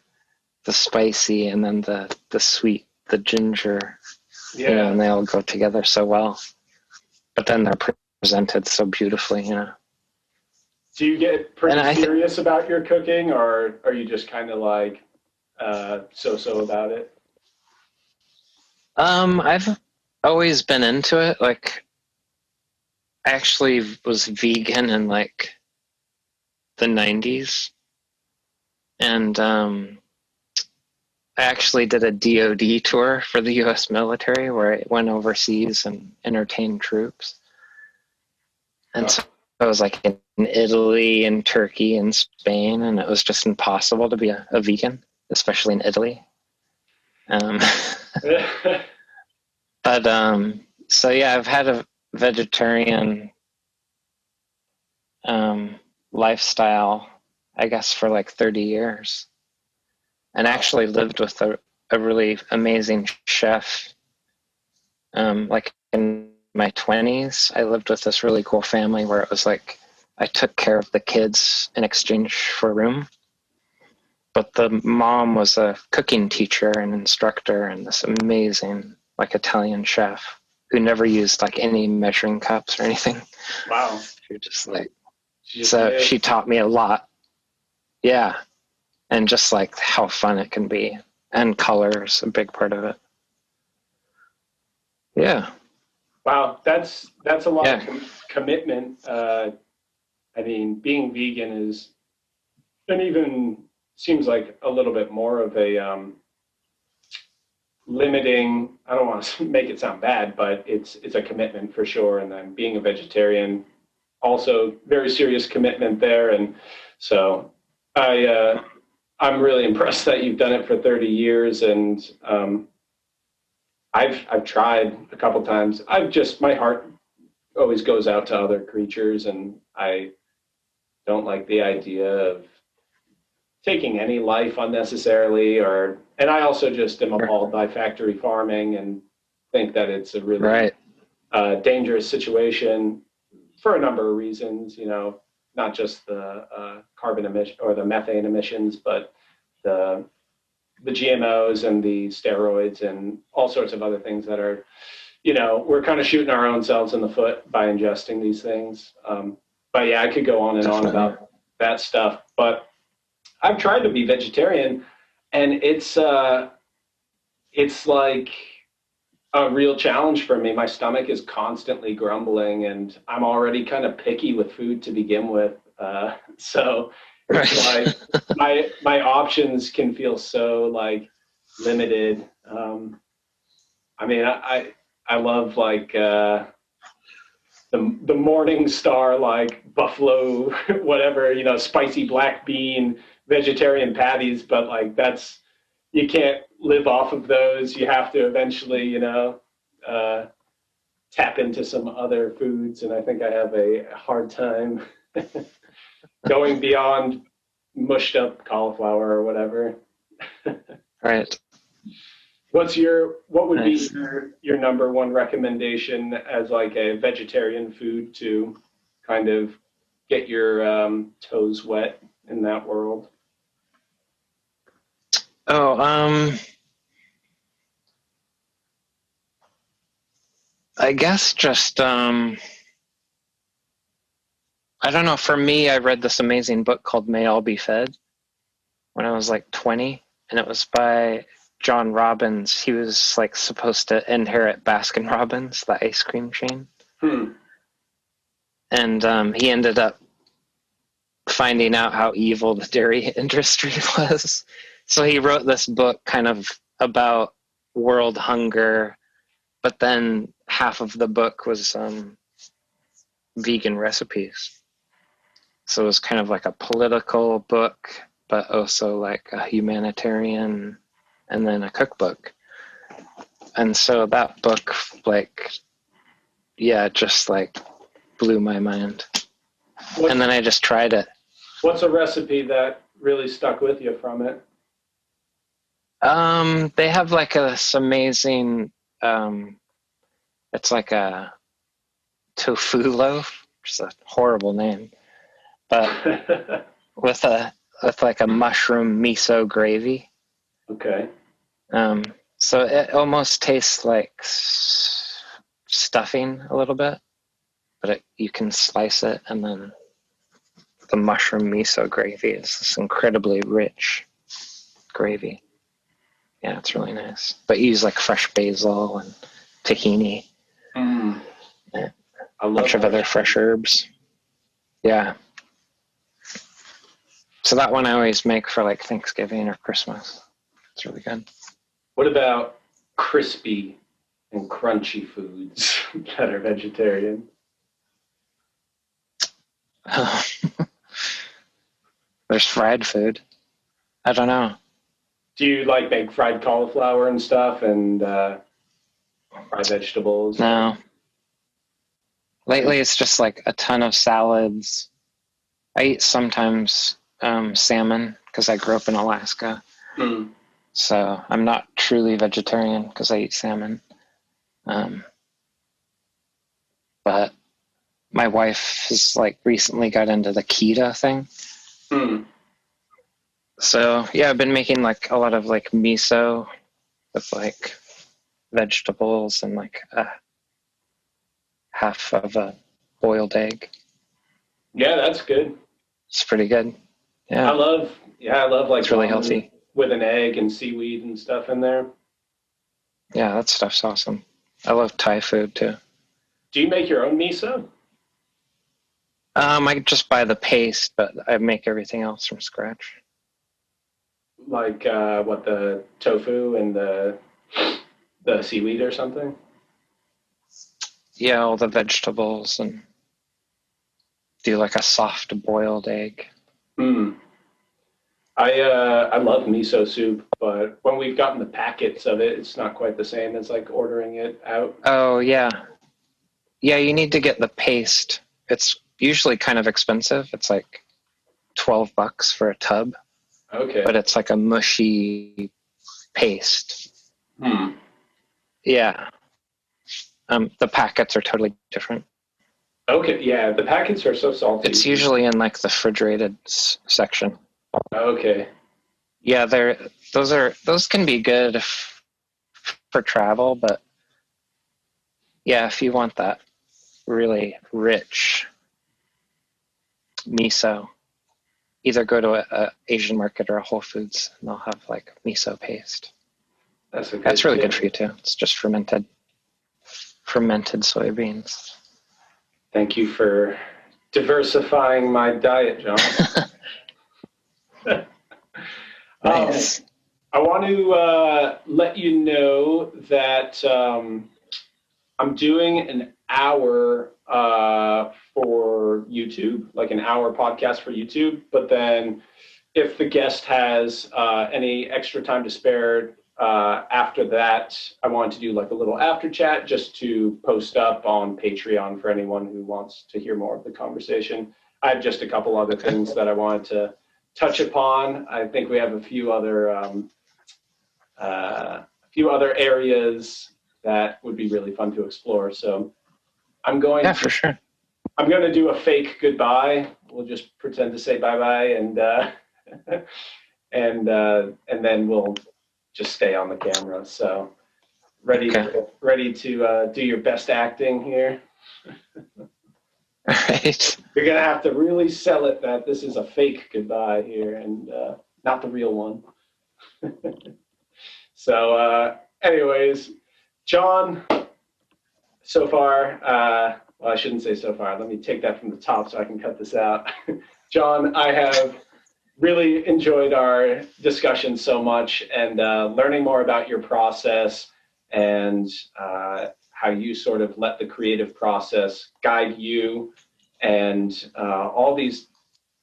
the spicy and then the sweet, the ginger, Yeah. you know, and they all go together so well. But then they're presented so beautifully, you know. Do you get pretty serious about your cooking, or are you just kind of like so-so about it? I've always been into it. Like, I actually was vegan in like the 90s. And I actually did a DoD tour for the US military where I went overseas and entertained troops. And so I was like in Italy and Turkey and Spain, and it was just impossible to be a vegan, especially in Italy. But so yeah, I've had a vegetarian lifestyle, I guess, for like 30 years, and actually lived with a really amazing chef. Like in my 20s, I lived with this really cool family where it was like I took care of the kids in exchange for room. But the mom was a cooking teacher and instructor and this amazing like Italian chef who never used like any measuring cups or anything. Wow. You're just like, so she taught me a lot. Yeah. And just like how fun it can be. And color is a big part of it. Yeah. Wow, that's a lot of commitment. I mean, being vegan is, and even seems like a little bit more of a limiting. I don't want to make it sound bad, but it's a commitment for sure. And then being a vegetarian, also very serious commitment there. And so I'm really impressed that you've done it for 30 years. And I've tried a couple times. My heart always goes out to other creatures, and I don't like the idea of taking any life unnecessarily, and I also just am appalled by factory farming and think that it's a really dangerous situation for a number of reasons, you know, not just the carbon emission or the methane emissions, but the GMOs and the steroids and all sorts of other things that are, you know, we're kind of shooting our own selves in the foot by ingesting these things. But yeah, I could go on and on about that stuff, but I've tried to be vegetarian, and it's like a real challenge for me. My stomach is constantly grumbling, and I'm already kind of picky with food to begin with. So it's like my options can feel so like limited. I mean, I love like the Morning Star, like buffalo, whatever, you know, spicy black bean vegetarian patties, but like you can't live off of those. You have to eventually, you know, tap into some other foods, and I think I have a hard time going beyond mushed up cauliflower or whatever. Right. What would be your number one recommendation as like a vegetarian food to kind of get your toes wet in that world? I guess just I don't know, for me, I read this amazing book called May All Be Fed when I was like 20, and it was by John Robbins. He was like supposed to inherit Baskin Robbins, the ice cream chain. And he ended up finding out how evil the dairy industry was. So he wrote this book kind of about world hunger, but then half of the book was vegan recipes. So it was kind of like a political book, but also like a humanitarian, and then a cookbook. And so that book, like, yeah, just like blew my mind. And then I just tried it. What's a recipe that really stuck with you from it? They have like this amazing, it's like a tofu loaf, which is a horrible name, but with like a mushroom miso gravy. Okay. So it almost tastes like stuffing a little bit, but you can slice it, and then the mushroom miso gravy is this incredibly rich gravy. Yeah, it's really nice. But you use like fresh basil and tahini. Mm. Yeah. I love A bunch of other fresh herbs. Yeah. So that one I always make for like Thanksgiving or Christmas. It's really good. What about crispy and crunchy foods that are vegetarian? There's fried food. I don't know. Do you like make fried cauliflower and stuff and fried vegetables? No. Lately it's just like a ton of salads. I eat sometimes salmon because I grew up in Alaska. Mm. So I'm not truly vegetarian because I eat salmon. But my wife has like recently got into the keto thing. Mm. So yeah, I've been making like a lot of like miso with like vegetables and like half of a boiled egg. Yeah, that's good. It's pretty good. Yeah, I love like it's really ramen healthy. with an egg and seaweed and stuff in there. Yeah, that stuff's awesome. I love Thai food too. Do you make your own miso? I just buy the paste, but I make everything else from scratch. Like what, the tofu and the seaweed or something? Yeah, all the vegetables and do like a soft boiled egg. Mm. I love miso soup, but when we've gotten the packets of it, it's not quite the same as like ordering it out. Oh yeah. Yeah, you need to get the paste. It's usually kind of expensive. It's like $12 for a tub, Okay. but it's like a mushy paste. Hmm. Yeah. The packets are totally different. Okay. Yeah, the packets are so salty. It's usually in like the refrigerated section. Okay. Yeah, those can be good for travel, but yeah, if you want that really rich miso, either go to a Asian market or a Whole Foods, and they'll have like miso paste. That's really good for you too. It's just fermented soybeans. Thank you for diversifying my diet, John. Nice. I want to let you know that I'm doing an hour for YouTube, like an hour podcast for YouTube. But then if the guest has any extra time to spare after that, I wanted to do like a little after chat just to post up on Patreon for anyone who wants to hear more of the conversation. I have just a couple other things that I wanted to touch upon. I think we have a few other areas that would be really fun to explore. So I'm going for sure. I'm going to do a fake goodbye. We'll just pretend to say bye-bye and then we'll just stay on the camera. So ready to do your best acting here. All right. You're going to have to really sell it that this is a fake goodbye here and not the real one. So anyways, John, so far, well, I shouldn't say so far. Let me take that from the top so I can cut this out. John, I have really enjoyed our discussion so much and learning more about your process and how you sort of let the creative process guide you and all these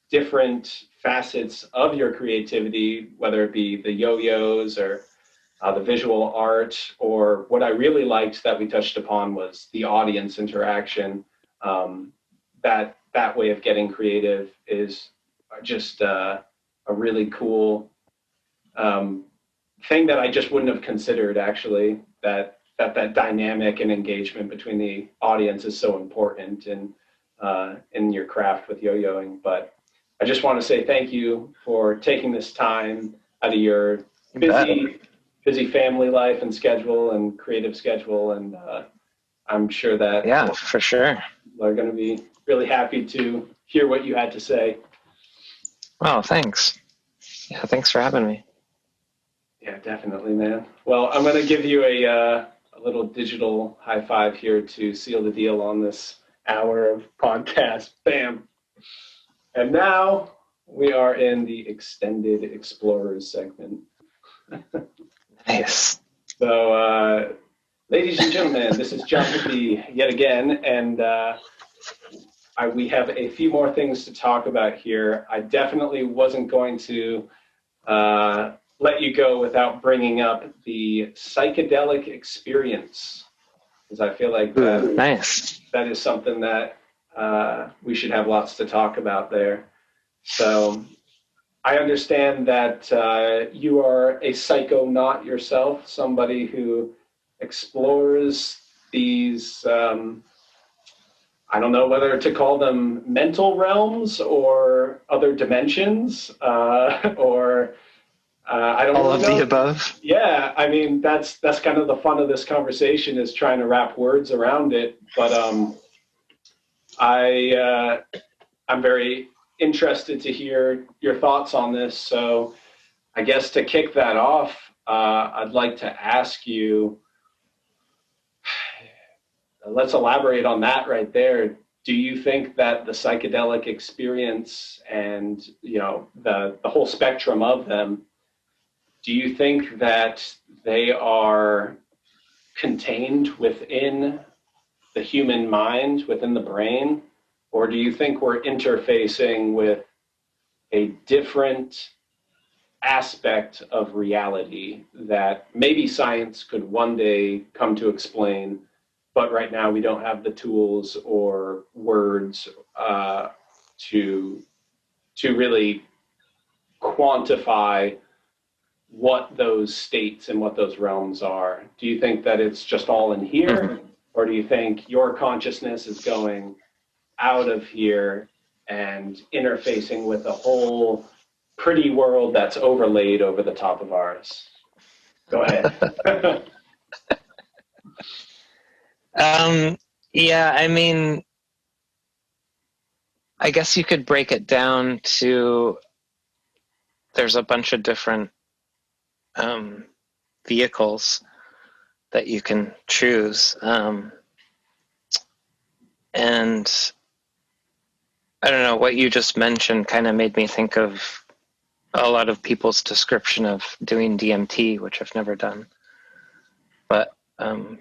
different facets of your creativity, whether it be the yo-yos or the visual art, or what I really liked that we touched upon was the audience interaction. That way of getting creative is just a really cool thing that I just wouldn't have considered, actually, that dynamic and engagement between the audience is so important in your craft with yo-yoing. But I just want to say thank you for taking this time out of your You bet. busy family life and schedule and creative schedule, and I'm sure that yeah, for sure. people are going to be really happy to hear what you had to say. Oh, thanks. Yeah, thanks for having me. Yeah, definitely, man. Well, I'm going to give you a little digital high five here to seal the deal on this hour of podcast. Bam. And now we are in the Extended Explorers segment. Nice. So, ladies and gentlemen, this is John Higby yet again, and we have a few more things to talk about here. I definitely wasn't going to let you go without bringing up the psychedelic experience, because I feel like nice. that is something that we should have lots to talk about there. So I understand that you are a psychonaut yourself, somebody who explores these, I don't know whether to call them mental realms or other dimensions, or I don't all really of know. The above. Yeah, I mean, that's kind of the fun of this conversation, is trying to wrap words around it. But I'm very interested to hear your thoughts on this. So I guess to kick that off, I'd like to ask you, let's elaborate on that right there. Do you think that the psychedelic experience and, the whole spectrum of them, do you think that they are contained within the human mind, within the brain? Or do you think we're interfacing with a different aspect of reality that maybe science could one day come to explain, but right now we don't have the tools or words to really quantify what those states and what those realms are? Do you think that it's just all in here, or do you think your consciousness is going out of here and interfacing with a whole pretty world that's overlaid over the top of ours? Go ahead. Yeah, I mean, I guess you could break it down to, there's a bunch of different vehicles that you can choose. And I don't know, what you just mentioned kind of made me think of a lot of people's description of doing DMT, which I've never done. But a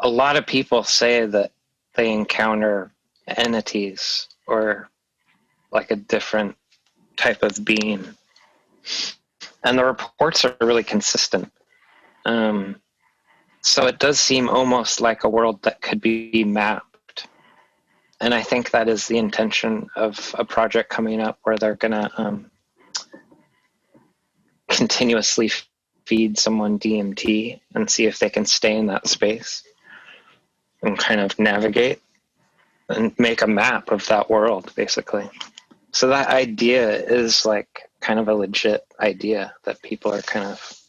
lot of people say that they encounter entities or like a different type of being. And the reports are really consistent. So it does seem almost like a world that could be mapped. And I think that is the intention of a project coming up, where they're going to continuously feed someone DMT and see if they can stay in that space and kind of navigate and make a map of that world, basically. So that idea is like kind of a legit idea that people are kind of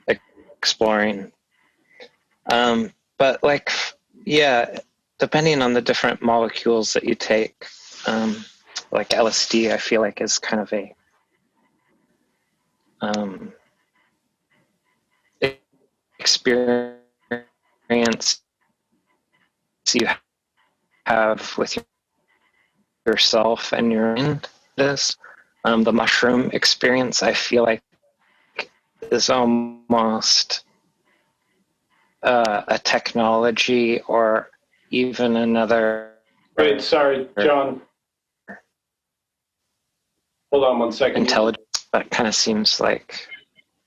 exploring. But like, yeah, depending on the different molecules that you take, like LSD, I feel like is kind of a experience you have with yourself and your mind. The mushroom experience, I feel like, is almost a technology or even another. Wait, sorry, John. Hold on one second. Intelligence, that kind of seems like.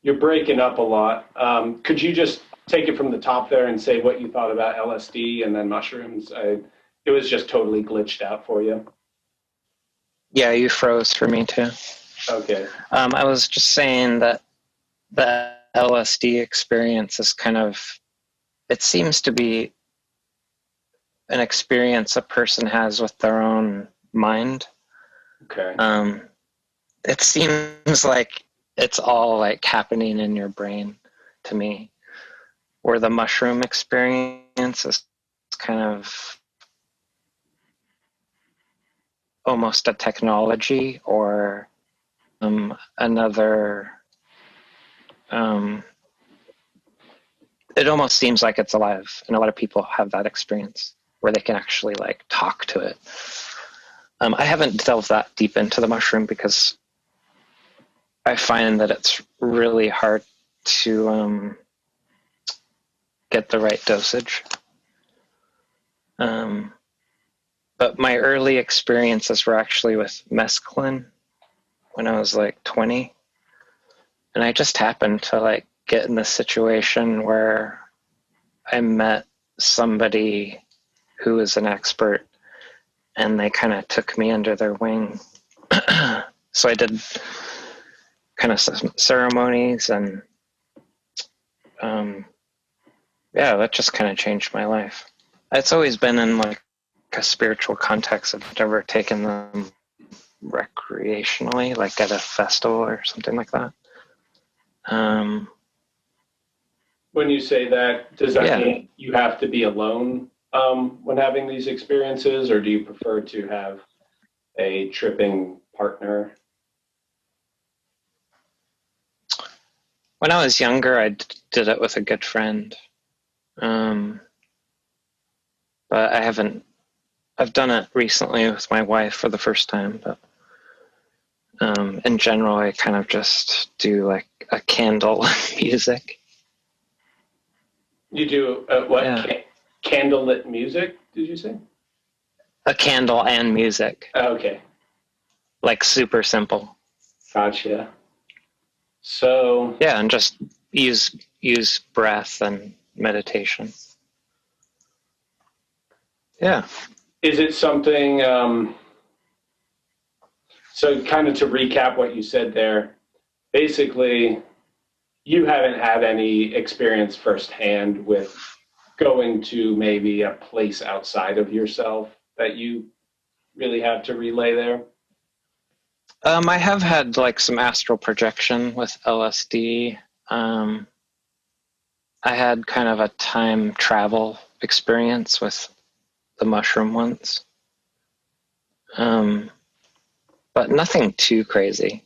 You're breaking up a lot. Could you just take it from the top there and say what you thought about LSD and then mushrooms? It was just totally glitched out for you. Yeah, you froze for me too. Okay. I was just saying that the LSD experience is kind of, it seems to be an experience a person has with their own mind. Okay. It seems like it's all like happening in your brain to me. Where the mushroom experience is kind of almost a technology or another. It almost seems like it's alive, and a lot of people have that experience where they can actually like talk to it. I haven't delved that deep into the mushroom because I find that it's really hard to get the right dosage. But my early experiences were actually with mescaline when I was like 20. And I just happened to like get in this situation where I met somebody who was an expert and they kind of took me under their wing. So I did kind of some ceremonies and yeah, that just kind of changed my life. It's always been in like a spiritual context. I've never taken them recreationally, like at a festival or something like that. When you say that, does that mean you have to be alone when having these experiences, or do you prefer to have a tripping partner? When I was younger, I did it with a good friend. But I haven't, I've done it recently with my wife for the first time, but in general, I kind of just do like a candle music. You do what? Yeah. Candlelit music, did you say? A candle and music. Oh, okay. Like super simple. Gotcha. So yeah, and just use breath and meditation. Yeah. Is it something? So kind of to recap what you said there, basically, you haven't had any experience firsthand with going to maybe a place outside of yourself that you really have to relay there? I have had like some astral projection with LSD. I had kind of a time travel experience with the mushroom ones. But nothing too crazy.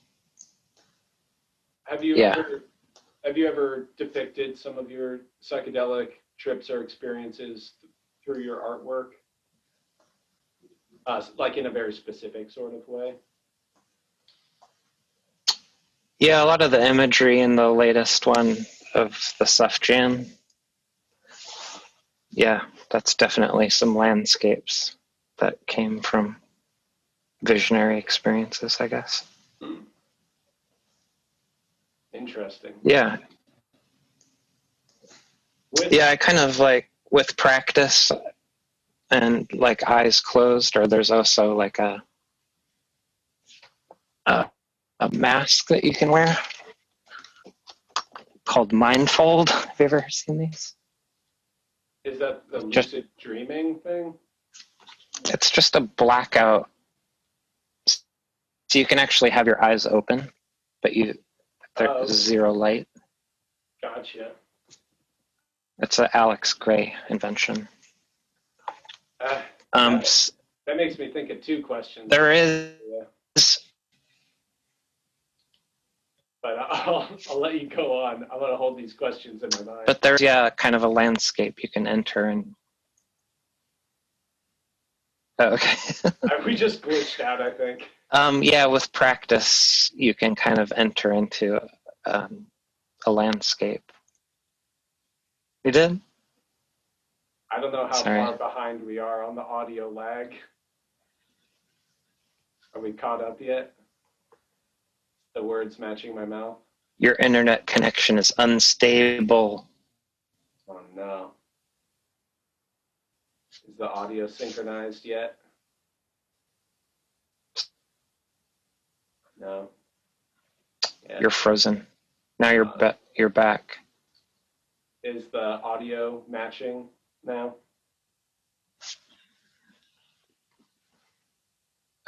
Have you ever depicted some of your psychedelic trips or experiences through your artwork? Like in a very specific sort of way? Yeah, a lot of the imagery in the latest one of the Sufjan. Yeah, that's definitely some landscapes that came from visionary experiences, I guess. Interesting. Yeah. I kind of like with practice and like eyes closed, or there's also like a mask that you can wear called Mindfold. Have you ever seen these? Is that the lucid dreaming thing? It's just a blackout. So you can actually have your eyes open, but there's zero light. Gotcha. It's an Alex Gray invention. That makes me think of two questions. There is. But I'll let you go on. I'm going to hold these questions in my mind. But there's, kind of a landscape you can enter. And okay. We just glitched out, I think. With practice, you can kind of enter into a landscape. You did? I don't know how far behind we are on the audio lag. Are we caught up yet? The words matching my mouth? Your internet connection is unstable. Oh no. Is the audio synchronized yet? No. Yeah. You're frozen. Now you're back. Is the audio matching now?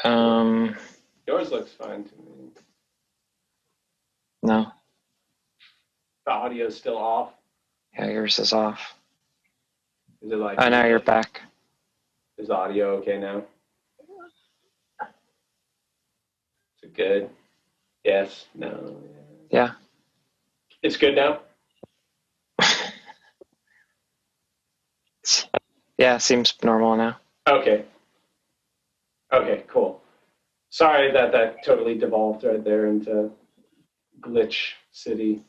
Yours looks fine to me. No. The audio's still off. Yeah, yours is off. Is it like? Oh, now you're back. Is the audio okay now? Is it good? Yes. No. Yeah. It's good now? Yeah, seems normal now. Okay. Okay, cool. Sorry that totally devolved right there into glitch city.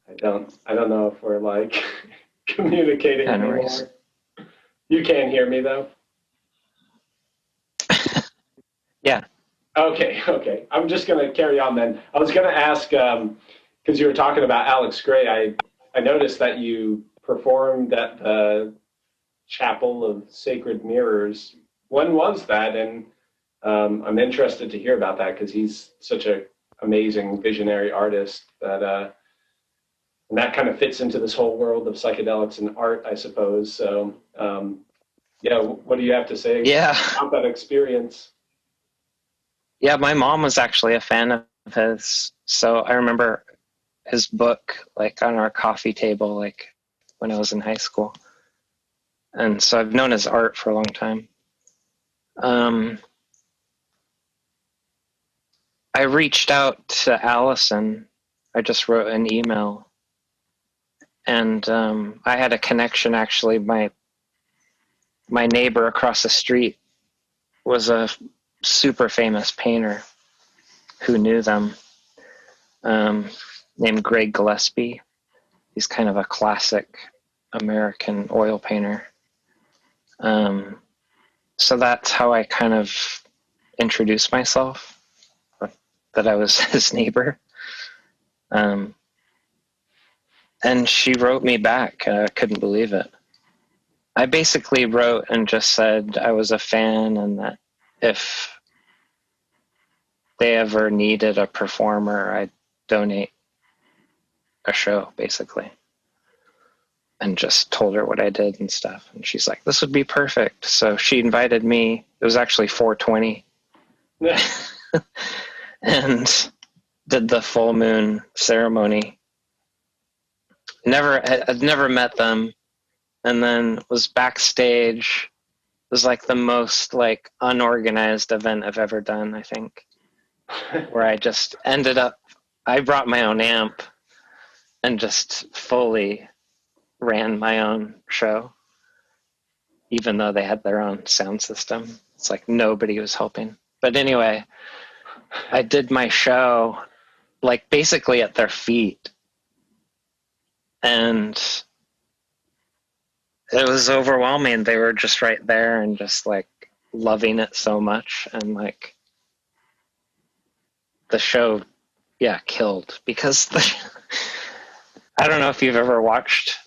I don't know if we're like communicating anymore. You can't hear me though? Yeah. Okay. I'm just gonna carry on then. I was gonna ask, because you were talking about Alex Gray, I noticed that you performed at the Chapel of Sacred Mirrors. When was that? And I'm interested to hear about that because he's such an amazing visionary artist that and that kind of fits into this whole world of psychedelics and art, I suppose. So yeah, what do you have to say about that experience? Yeah, my mom was actually a fan of his. So I remember his book like on our coffee table like when I was in high school. And so I've known his art for a long time. I reached out to Allison. I just wrote an email. And I had a connection, actually. My neighbor across the street was a super famous painter who knew them, named Greg Gillespie. He's kind of a classic American oil painter. So that's how I kind of introduced myself, that I was his neighbor. And she wrote me back. I couldn't believe it. I basically wrote and just said I was a fan and that if they ever needed a performer, I'd donate a show, basically. And just told her what I did and stuff. And she's like, this would be perfect. So she invited me. It was actually 420. And did the full moon ceremony. I'd never met them. And then was backstage. It was like the most like unorganized event I've ever done, I think. Where I just ended up, I brought my own amp and just fully ran my own show, even though they had their own sound system. It's like nobody was helping. But anyway, I did my show like basically at their feet. And it was overwhelming. They were just right there and just like loving it so much. And like the show, killed because I don't know if you've ever watched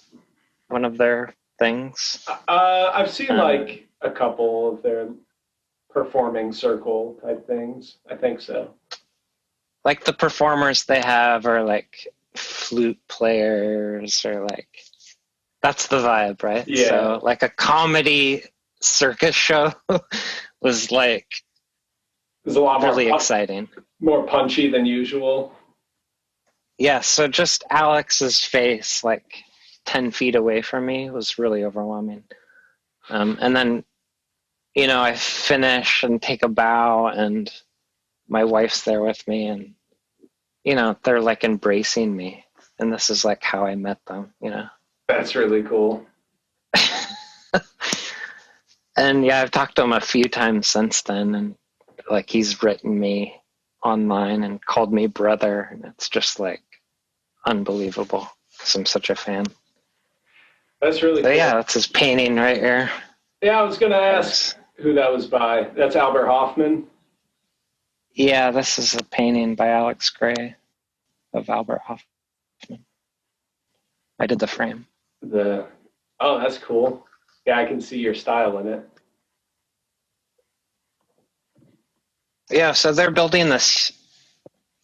one of their things. I've seen like a couple of their performing circle type things. I think so. Like the performers they have are like flute players or like, that's the vibe, right? Yeah. So like a comedy circus show was like, it was a lot really exciting. More punchy than usual. Yeah, so just Alex's face like 10 feet away from me was really overwhelming. And then, I finish and take a bow and my wife's there with me and, they're like embracing me. And this is like how I met them, That's really cool. And yeah, I've talked to him a few times since then. And like he's written me online and called me brother. And it's just like unbelievable because I'm such a fan. That's really cool. Yeah, that's his painting right here. Yeah, I was going to ask who that was by. That's Albert Hoffman? Yeah, this is a painting by Alex Gray of Albert Hoffman. I did the frame. Oh, that's cool. Yeah, I can see your style in it. Yeah, so they're building this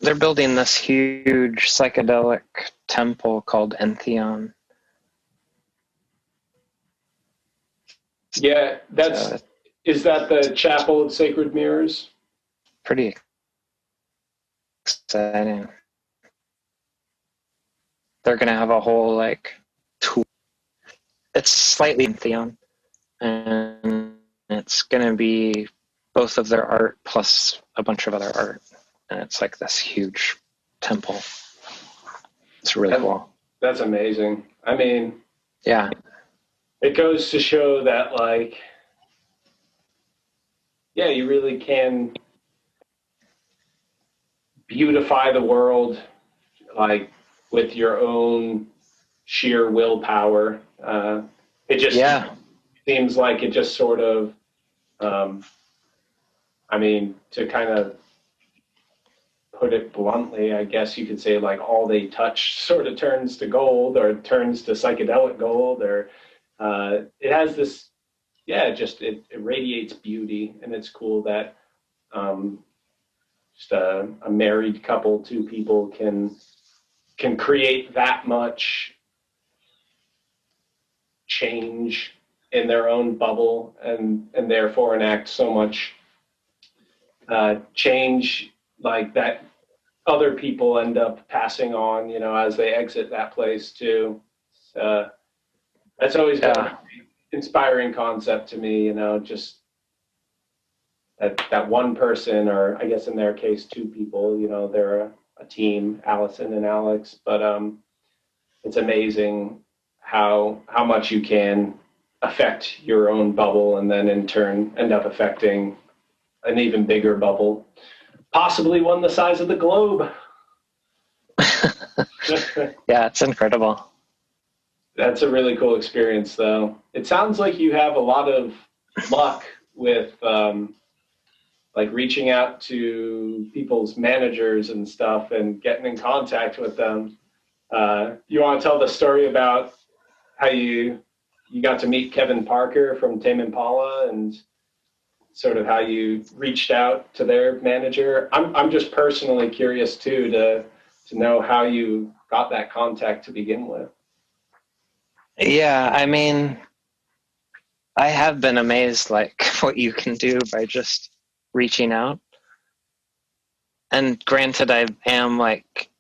huge psychedelic temple called Entheon. Yeah, is that the Chapel of Sacred Mirrors? Pretty exciting. They're going to have a whole like tool. It's slightly Theon, and it's going to be both of their art plus a bunch of other art. And it's like this huge temple. It's really cool. That's amazing. I mean, yeah, it goes to show that, like, yeah, you really can beautify the world, like, with your own sheer willpower. It just seems like it just sort of, I mean, to kind of put it bluntly, I guess you could say, like, all they touch sort of turns to gold, or turns to psychedelic gold, or it has this, it radiates beauty. And it's cool that just a married couple, two people can create that much change in their own bubble, and therefore enact so much change, like, that other people end up passing on, as they exit that place too. That's always been an inspiring concept to me, just that one person, or I guess in their case, two people, they're a team, Allison and Alex, but it's amazing how much you can affect your own bubble, and then in turn end up affecting an even bigger bubble, possibly one the size of the globe. Yeah, it's incredible. That's a really cool experience, though. It sounds like you have a lot of luck with like reaching out to people's managers and stuff and getting in contact with them. You want to tell the story about how you got to meet Kevin Parker from Tame Impala, and sort of how you reached out to their manager? I'm just personally curious too to know how you got that contact to begin with. Yeah, I mean, I have been amazed, like, what you can do by just reaching out. And granted, I am like,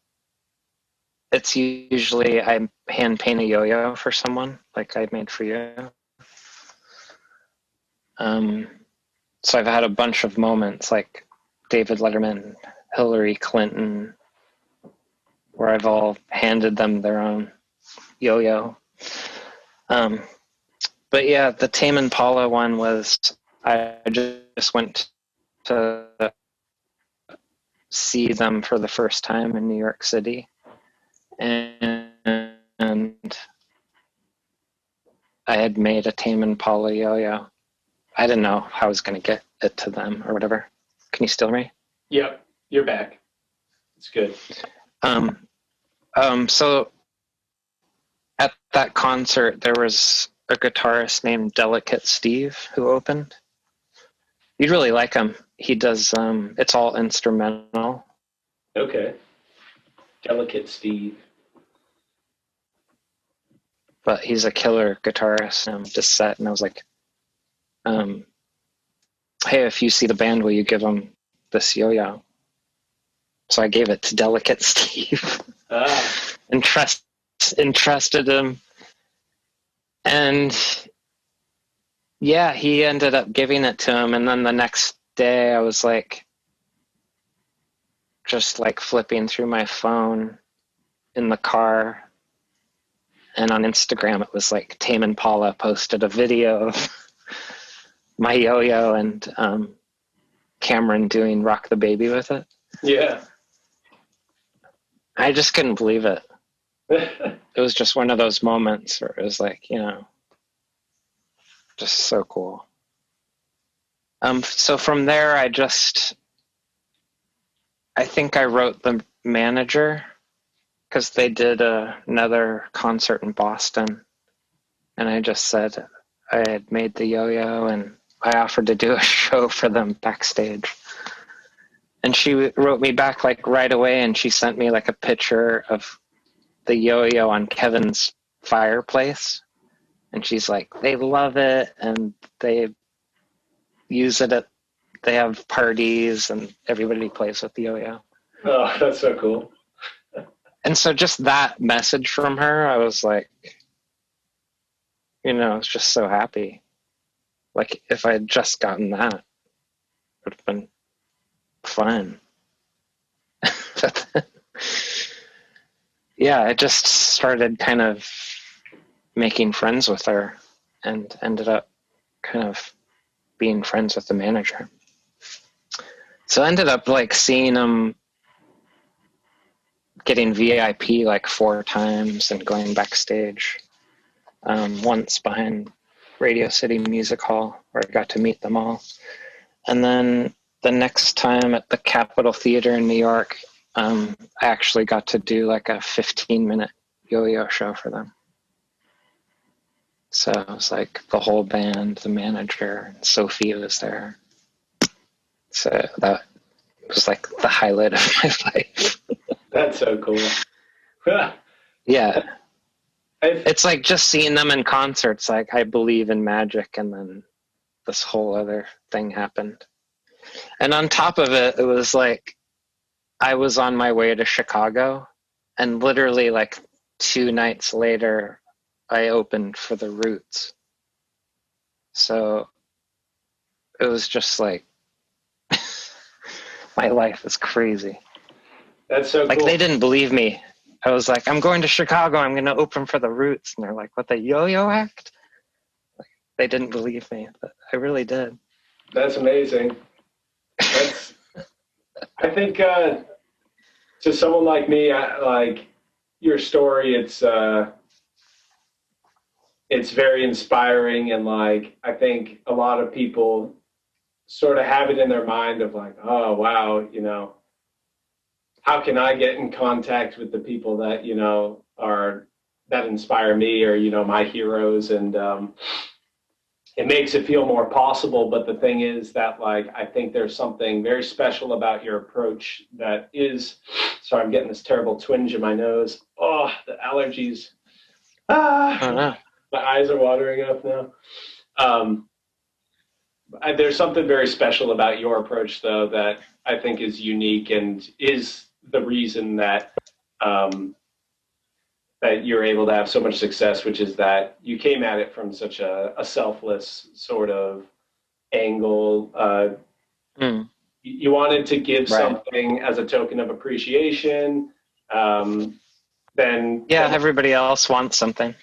it's usually I hand paint a yo-yo for someone, like I made for you. So I've had a bunch of moments like David Letterman, Hillary Clinton, where I've all handed them their own yo-yo. But yeah, the Tame Impala one was, I just went to see them for the first time in New York City. And I had made a Tame Impala yo-yo. I didn't know how I was going to get it to them or whatever. Can you still hear me? Yep, you're back. It's good. So at that concert, there was a guitarist named Delicate Steve who opened. You'd really like him. He does, it's all instrumental. Okay. Delicate Steve. But he's a killer guitarist. Just set, and I was like, hey, if you see the band, will you give them this yo-yo? So I gave it to Delicate Steve. Entrusted him. And yeah, he ended up giving it to him. And then the next day I was like, just like flipping through my phone in the car. And on Instagram, it was like Tame Impala posted a video of my yo-yo and Cameron doing Rock the Baby with it. Yeah. I just couldn't believe it. It was just one of those moments where it was like, just so cool. So from there, I think I wrote the manager, because they did another concert in Boston, and I just said I had made the yo-yo and I offered to do a show for them backstage. And she wrote me back like right away, and she sent me like a picture of the yo-yo on Kevin's fireplace. And she's like, they love it, and they use it they have parties, and everybody plays with the yo-yo. Oh, that's so cool. And so just that message from her, I was like, I was just so happy. Like if I had just gotten that, it would have been fun. Yeah, I just started kind of making friends with her and ended up kind of being friends with the manager. So I ended up like seeing him getting VIP like 4 times and going backstage. Once behind Radio City Music Hall where I got to meet them all. And then the next time at the Capitol Theater in New York, I actually got to do like a 15-minute yo-yo show for them. So it was like the whole band, the manager, Sophie was there. So that was like the highlight of my life. That's so cool. Yeah. It's like just seeing them in concerts, like I believe in magic, and then this whole other thing happened. And on top of it, it was like I was on my way to Chicago, and literally like 2 nights later, I opened for the Roots. So it was just like, my life is crazy. That's so like cool. They didn't believe me. I was like, I'm going to Chicago. I'm going to open for the Roots. And they're like, what, the yo-yo act? Like, they didn't believe me, but I really did. That's amazing. I think to someone like me, like your story, it's very inspiring. And like, I think a lot of people sort of have it in their mind of like, oh, wow, how can I get in contact with the people that, that inspire me or, my heroes. And it makes it feel more possible. But the thing is that, like, I think there's something very special about your approach that is, sorry, I'm getting this terrible twinge in my nose. Oh, the allergies. My eyes are watering up now. There's something very special about your approach, though, that I think is unique and is the reason that that you're able to have so much success, which is that you came at it from such a selfless sort of angle. You wanted to give something as a token of appreciation. Then everybody else wants something.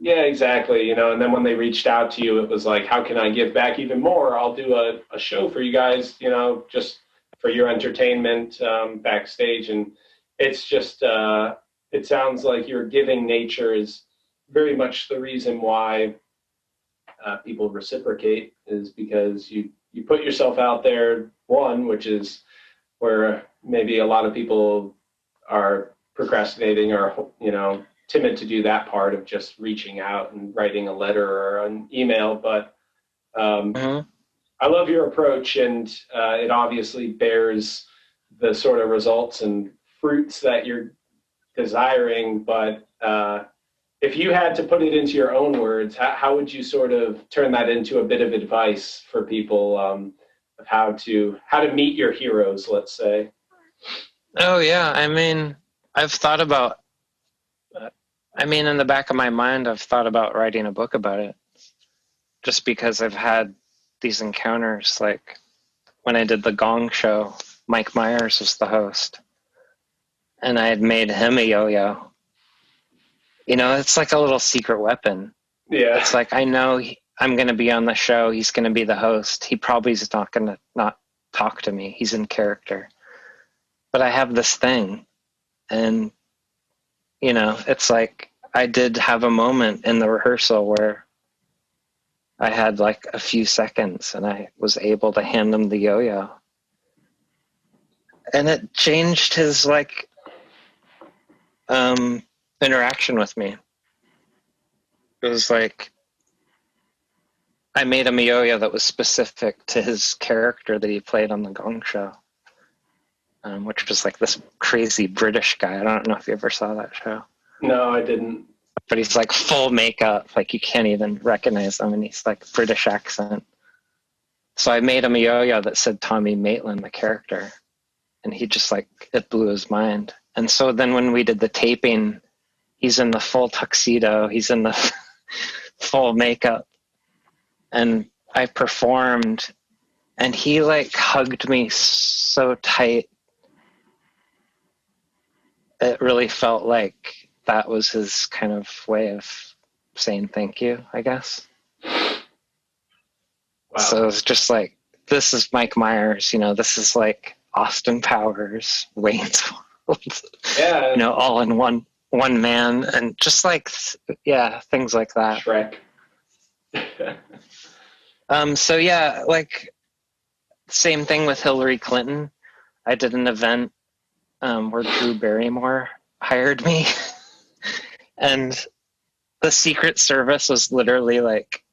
Yeah, exactly. And then when they reached out to you, it was like, how can I give back even more? I'll do a show for you guys, just for your entertainment backstage. And it's just, it sounds like your giving nature is very much the reason why people reciprocate, is because you put yourself out there, one, which is where maybe a lot of people are procrastinating or, timid to do that part of just reaching out and writing a letter or an email. But I love your approach, and it obviously bears the sort of results and fruits that you're desiring. But if you had to put it into your own words, how would you sort of turn that into a bit of advice for people of how to meet your heroes, let's say? Oh, yeah. I mean, I've thought about, in the back of my mind, I've thought about writing a book about it, just because I've had these encounters. Like when I did the Gong Show, Mike Myers was the host, and I had made him a yo-yo. It's like a little secret weapon. Yeah. It's like, I know I'm going to be on the show. He's going to be the host. He probably is not going to not talk to me. He's in character. But I have this thing. And, it's like, I did have a moment in the rehearsal where I had like a few seconds and I was able to hand him the yo-yo. And it changed his like interaction with me. It was like I made him a yo-yo that was specific to his character that he played on the Gong Show, which was like this crazy British guy. I don't know if you ever saw that show. No, I didn't. But he's like full makeup, like you can't even recognize him, and he's like British accent. So I made him a yo-yo that said Tommy Maitland, the character. and he just like, it blew his mind. And so then when we did the taping, he's in the full tuxedo, he's in the full makeup, and I performed, and he like hugged me so tight. It really felt like that was his kind of way of saying thank you, I guess. Wow. So it was just like, this is Mike Myers, this is like Austin Powers, Wayne's World, yeah, all in one man, and just like, things like that. Shrek. So yeah, like same thing with Hillary Clinton. I did an event where Drew Barrymore hired me, and the Secret Service was literally like,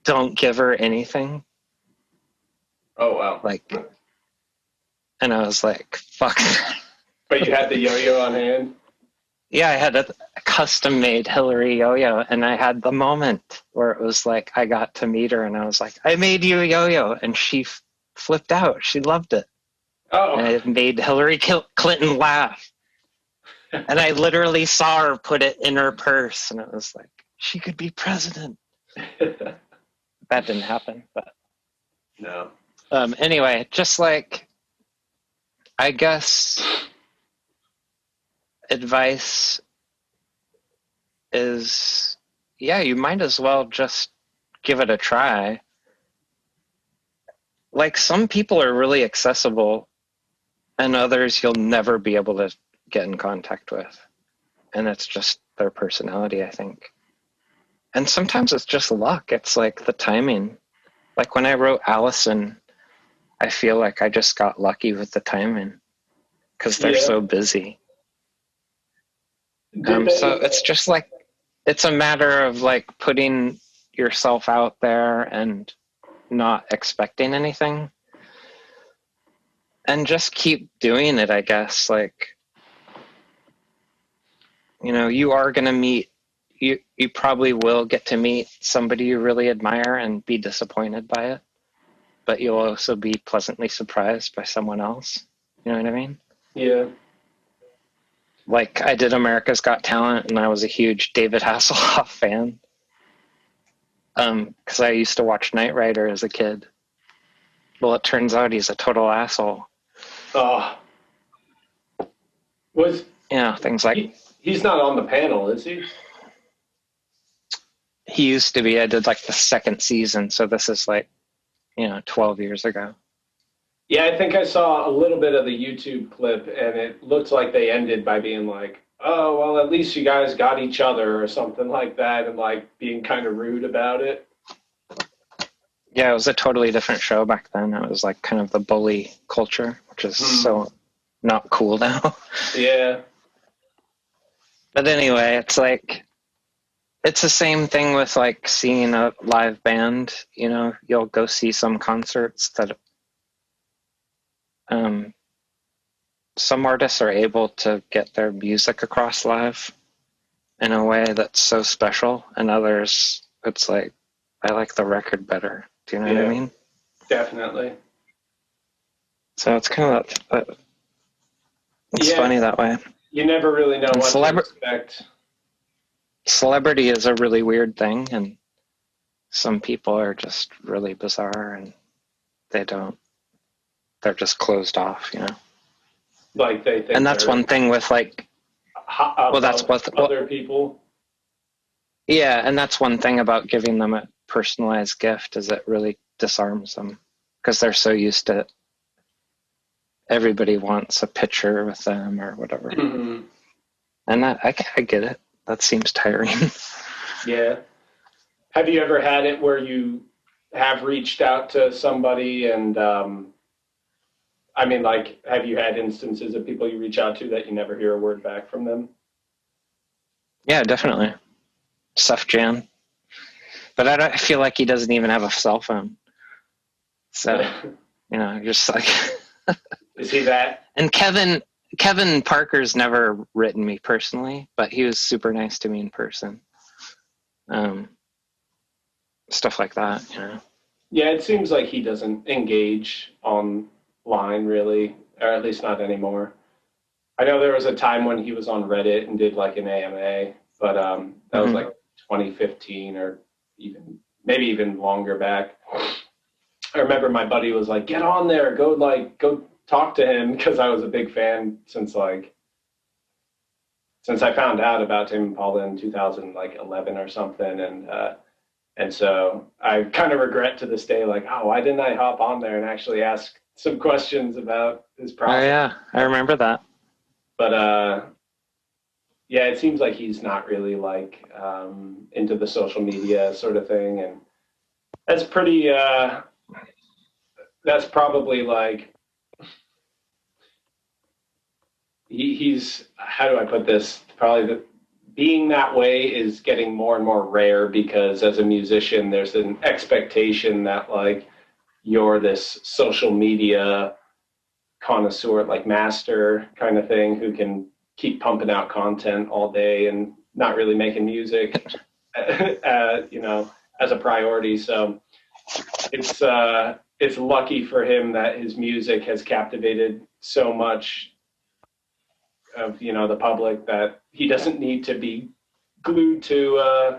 don't give her anything. Oh, wow. Like, and I was like, fuck. But you had the yo-yo on hand? Yeah, I had a custom-made Hillary yo-yo, and I had the moment where it was like, I got to meet her, and I was like, I made you a yo-yo, and she flipped out. She loved it. Oh. And it made Hillary Clinton laugh. And I literally saw her put it in her purse, and it was like, she could be president. That didn't happen, but no. Anyway, just like, I guess advice is, you might as well just give it a try. Like, some people are really accessible, and others you'll never be able to get in contact with. And it's just their personality, I think. And sometimes it's just luck. It's like the timing. Like when I wrote Allison, I feel like I just got lucky with the timing because they're so busy. So it's just like, it's a matter of like putting yourself out there and not expecting anything. And just keep doing it, I guess. Like, you are going to meet, you probably will get to meet somebody you really admire and be disappointed by it. But you'll also be pleasantly surprised by someone else. You know what I mean? Yeah. Like, I did America's Got Talent, and I was a huge David Hasselhoff fan. Because I used to watch Knight Rider as a kid. Well, it turns out he's a total asshole. Oh. Things like... He's not on the panel, is he? He used to be. I did like the second season, so this is like, 12 years ago. Yeah, I think I saw a little bit of the YouTube clip, and it looked like they ended by being like, oh, well, at least you guys got each other or something like that, and like being kind of rude about it. Yeah, it was a totally different show back then. It was like kind of the bully culture, which is so not cool now. Yeah. But anyway, it's like, it's the same thing with like seeing a live band. You'll go see some concerts that some artists are able to get their music across live in a way that's so special, and others, it's like, I like the record better. Do you know what I mean? Definitely. So it's kind of, it's funny that way. You never really know what to expect. Celebrity is a really weird thing, and some people are just really bizarre, and they're just closed off, Like they think. And that's one thing with like, that's what other people. Yeah, and that's one thing about giving them a personalized gift, is it really disarms them, because they're so used to everybody wants a picture with them or whatever. Mm-hmm. And I get it. That seems tiring. Yeah. Have you ever had it where you have reached out to somebody and, have you had instances of people you reach out to that you never hear a word back from them? Yeah, definitely. Suf Jan. But I feel like he doesn't even have a cell phone. So, just like... Is he that? And Kevin Parker's never written me personally, but he was super nice to me in person. Stuff like that, Yeah, it seems like he doesn't engage online really. or at least not anymore. I know there was a time when he was on Reddit and did like an AMA, but that was like 2015 or maybe even longer back. I remember my buddy was like, "Get on there, go talk to him," because I was a big fan since I found out about Tame Impala in 2011 or something, and so I kind of regret to this day, like, oh, why didn't I hop on there and actually ask some questions about his process? Oh yeah, I remember that. But yeah, it seems like he's not really like into the social media sort of thing, and that's pretty. That's probably like he's. How do I put this? Probably being that way is getting more and more rare because as a musician, there's an expectation that like you're this social media connoisseur, like master kind of thing, who can keep pumping out content all day and not really making music, as a priority. So it's lucky for him that his music has captivated so much of the public that he doesn't need to be glued to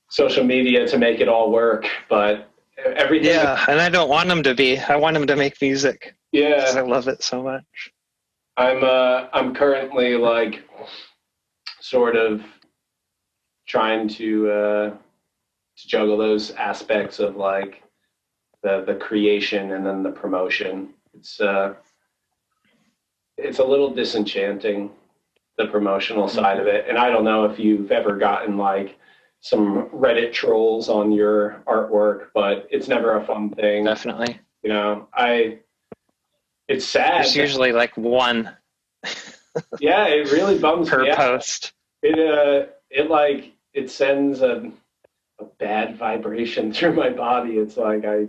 social media to make it all work. But everything. Yeah, and I don't want him to be. I want him to make music. Yeah, because I love it so much. I'm currently like sort of trying to juggle those aspects of like the creation and then the promotion. It's a little disenchanting, the promotional side of it. And I don't know if you've ever gotten like some Reddit trolls on your artwork, but it's never a fun thing. Definitely. It's sad. There's usually like one. Yeah, it really bums me out. Per post. It sends a bad vibration through my body. It's like I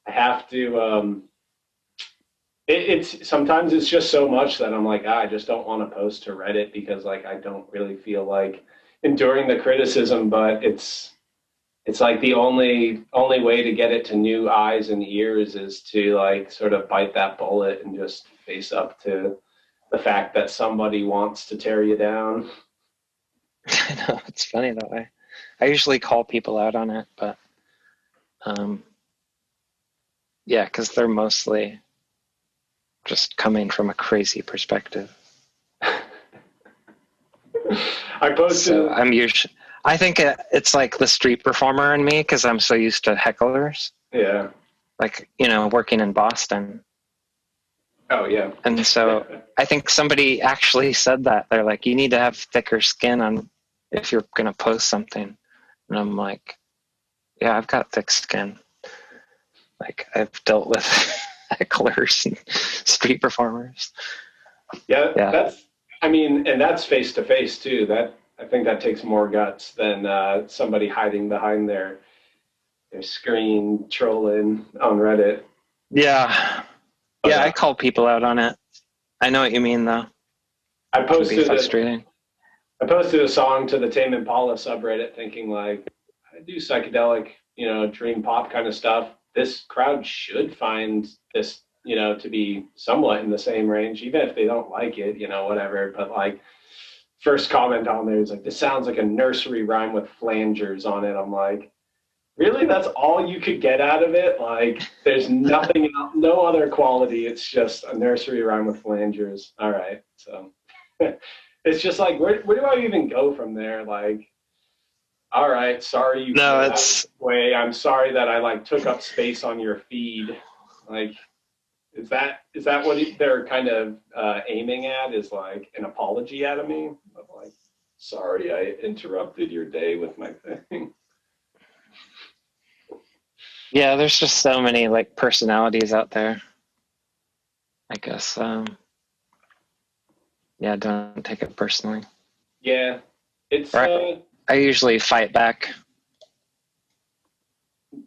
have to. It's sometimes it's just so much that I'm like, I just don't want to post to Reddit because like I don't really feel like enduring the criticism. But it's like the only way to get it to new eyes and ears is to like sort of bite that bullet and just face up to the fact that somebody wants to tear you down. I know, it's funny that way. I usually call people out on it, but yeah, because they're mostly just coming from a crazy perspective. I posted. So I think it's like the street performer in me because I'm so used to hecklers. Yeah. Like, working in Boston. Oh, yeah. And so I think somebody actually said that. They're like, you need to have thicker skin on if you're going to post something. And I'm like, yeah, I've got thick skin. Like, I've dealt with hecklers and street performers. Yeah. And that's face to face too. I think that takes more guts than somebody hiding behind their screen trolling on Reddit. Yeah. Okay. Yeah, I call people out on it. I know what you mean, though. I posted frustrating. I posted a song to the Tame Impala subreddit thinking like, I do psychedelic, dream pop kind of stuff. This crowd should find this, to be somewhat in the same range, even if they don't like it, whatever. But like, first comment on there is like, this sounds like a nursery rhyme with flangers on it. I'm like, really? That's all you could get out of it? Like, there's nothing, no other quality. It's just a nursery rhyme with flangers. All right. So it's just like, where do I even go from there? Like, all right, sorry you feel that way. I'm sorry that I like took up space on your feed. Like, is that what they're kind of aiming at? Is like an apology out of me? Of like, sorry, I interrupted your day with my thing. Yeah, there's just so many like personalities out there. I guess. Yeah, don't take it personally. Yeah, it's. I usually fight back.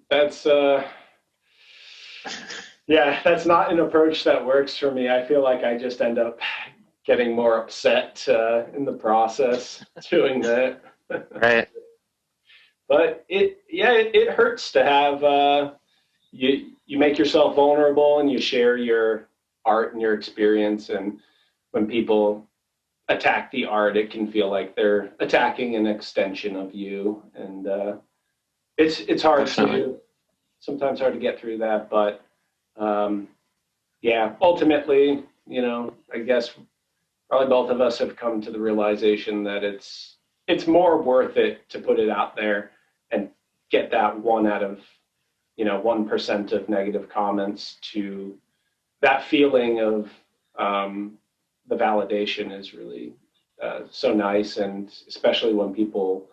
That's. Yeah, that's not an approach that works for me. I feel like I just end up getting more upset in the process doing that. Right. But it hurts to have you make yourself vulnerable and you share your art and your experience. And when people attack the art, it can feel like they're attacking an extension of you. And it's hard to, sometimes hard to get through that. But yeah, ultimately, you know, I guess probably both of us have come to the realization that it's more worth it to put it out there and get that 1 out of, you know, 1% of negative comments, to that feeling of the validation is really so nice. And especially when people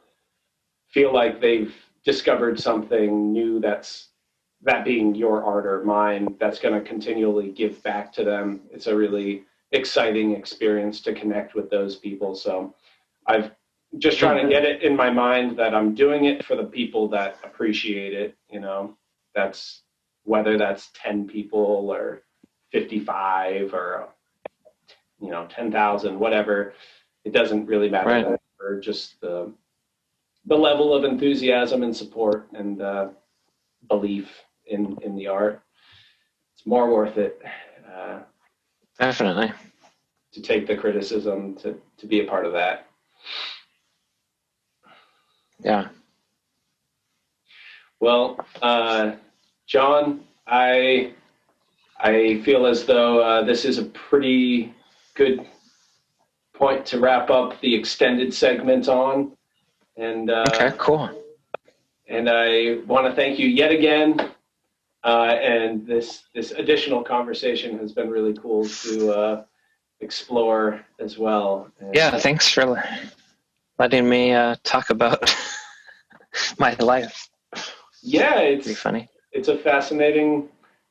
feel like they've discovered something new, that being your art or mine, that's going to continually give back to them. It's a really exciting experience to connect with those people. So I've just trying to get it in my mind that I'm doing it for the people that appreciate it. You know, that's whether that's 10 people or 55 or, you know, 10,000, whatever. It doesn't really matter. Right. Or just the level of enthusiasm and support and belief in the art. It's more worth it. Definitely. To take the criticism, to be a part of that. Yeah. Well, John, I feel as though this is a pretty good point to wrap up the extended segment on. And okay, cool. And I want to thank you yet again. And this additional conversation has been really cool to explore as well. And, yeah, thanks for letting me talk about my life. Yeah, it's pretty funny. It's a fascinating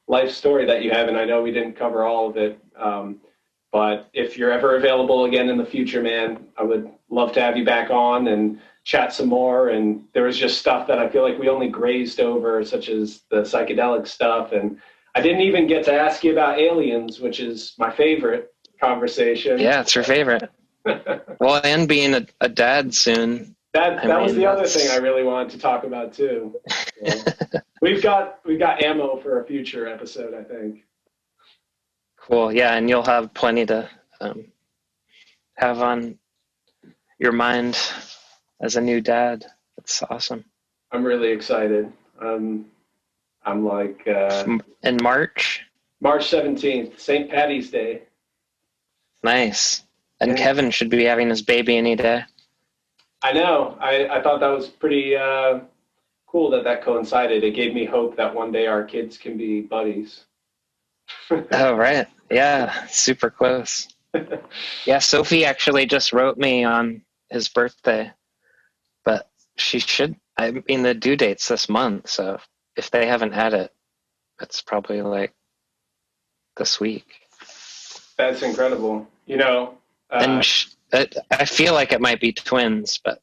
life story that you have, and I know we didn't cover all of it. But if you're ever available again in the future, man, I would love to have you back on and chat some more. And there was just stuff that I feel like we only grazed over, such as the psychedelic stuff. And I didn't even get to ask you about aliens, which is my favorite conversation. Yeah, it's your favorite. Well, and being a dad soon. That was the other thing I really wanted to talk about too. So we've got ammo for a future episode, I think. Cool. Yeah, and you'll have plenty to have on your mind as a new dad. That's awesome. I'm really excited. I'm like in March 17th, St. Patty's Day. Nice. And yeah. Kevin should be having his baby any day. I know. I thought that was pretty cool that coincided. It gave me hope that one day our kids can be buddies. Oh, right. Yeah, super close. Yeah, Sophie actually just wrote me on his birthday, but she should. I mean, the due date's this month, so if they haven't had it, it's probably like this week. That's incredible. You know, and I feel like it might be twins, but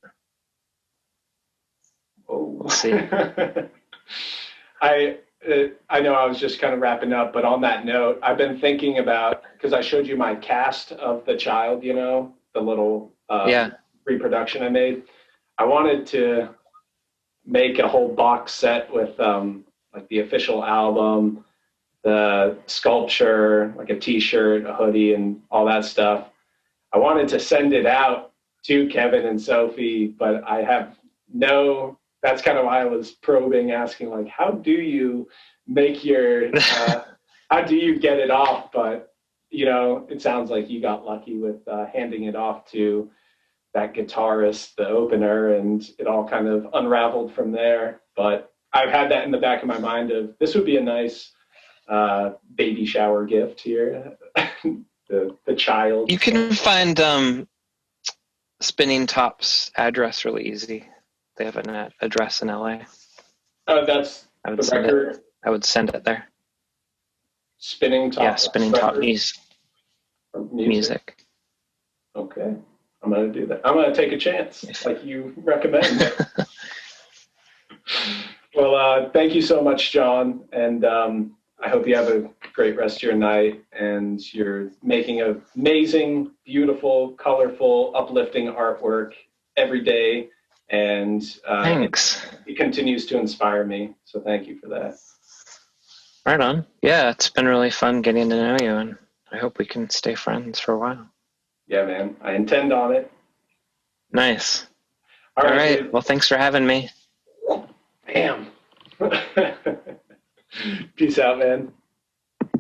we'll see. I know I was just kind of wrapping up, but on that note, I've been thinking about, because I showed you my cast of the child, you know, the little reproduction I made. I wanted to make a whole box set with like the official album, the sculpture, like a t-shirt, a hoodie, and all that stuff. I wanted to send it out to Kevin and Sophie, but I have that's kind of why I was probing, asking like, how do you make your, how do you get it off? But, you know, it sounds like you got lucky with handing it off to that guitarist, the opener, and it all kind of unraveled from there. But I've had that in the back of my mind of, this would be a nice baby shower gift here. the child. You can find Spinning Top's address really easy. They have an address in LA. Oh, that's I would the send record. It. I would send it there. Spinning Top. Yeah, Spinning Top music. Okay, I'm gonna do that. I'm gonna take a chance, like you recommend. Well, thank you so much, John, and I hope you have a great rest of your night. And you're making amazing, beautiful, colorful, uplifting artwork every day. And thanks. It continues to inspire me. So thank you for that. Right on. Yeah, it's been really fun getting to know you, and I hope we can stay friends for a while. Yeah, man. I intend on it. Nice. All All right. right. Well, thanks for having me. Bam. Peace out, man.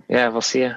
Yeah, we'll see you.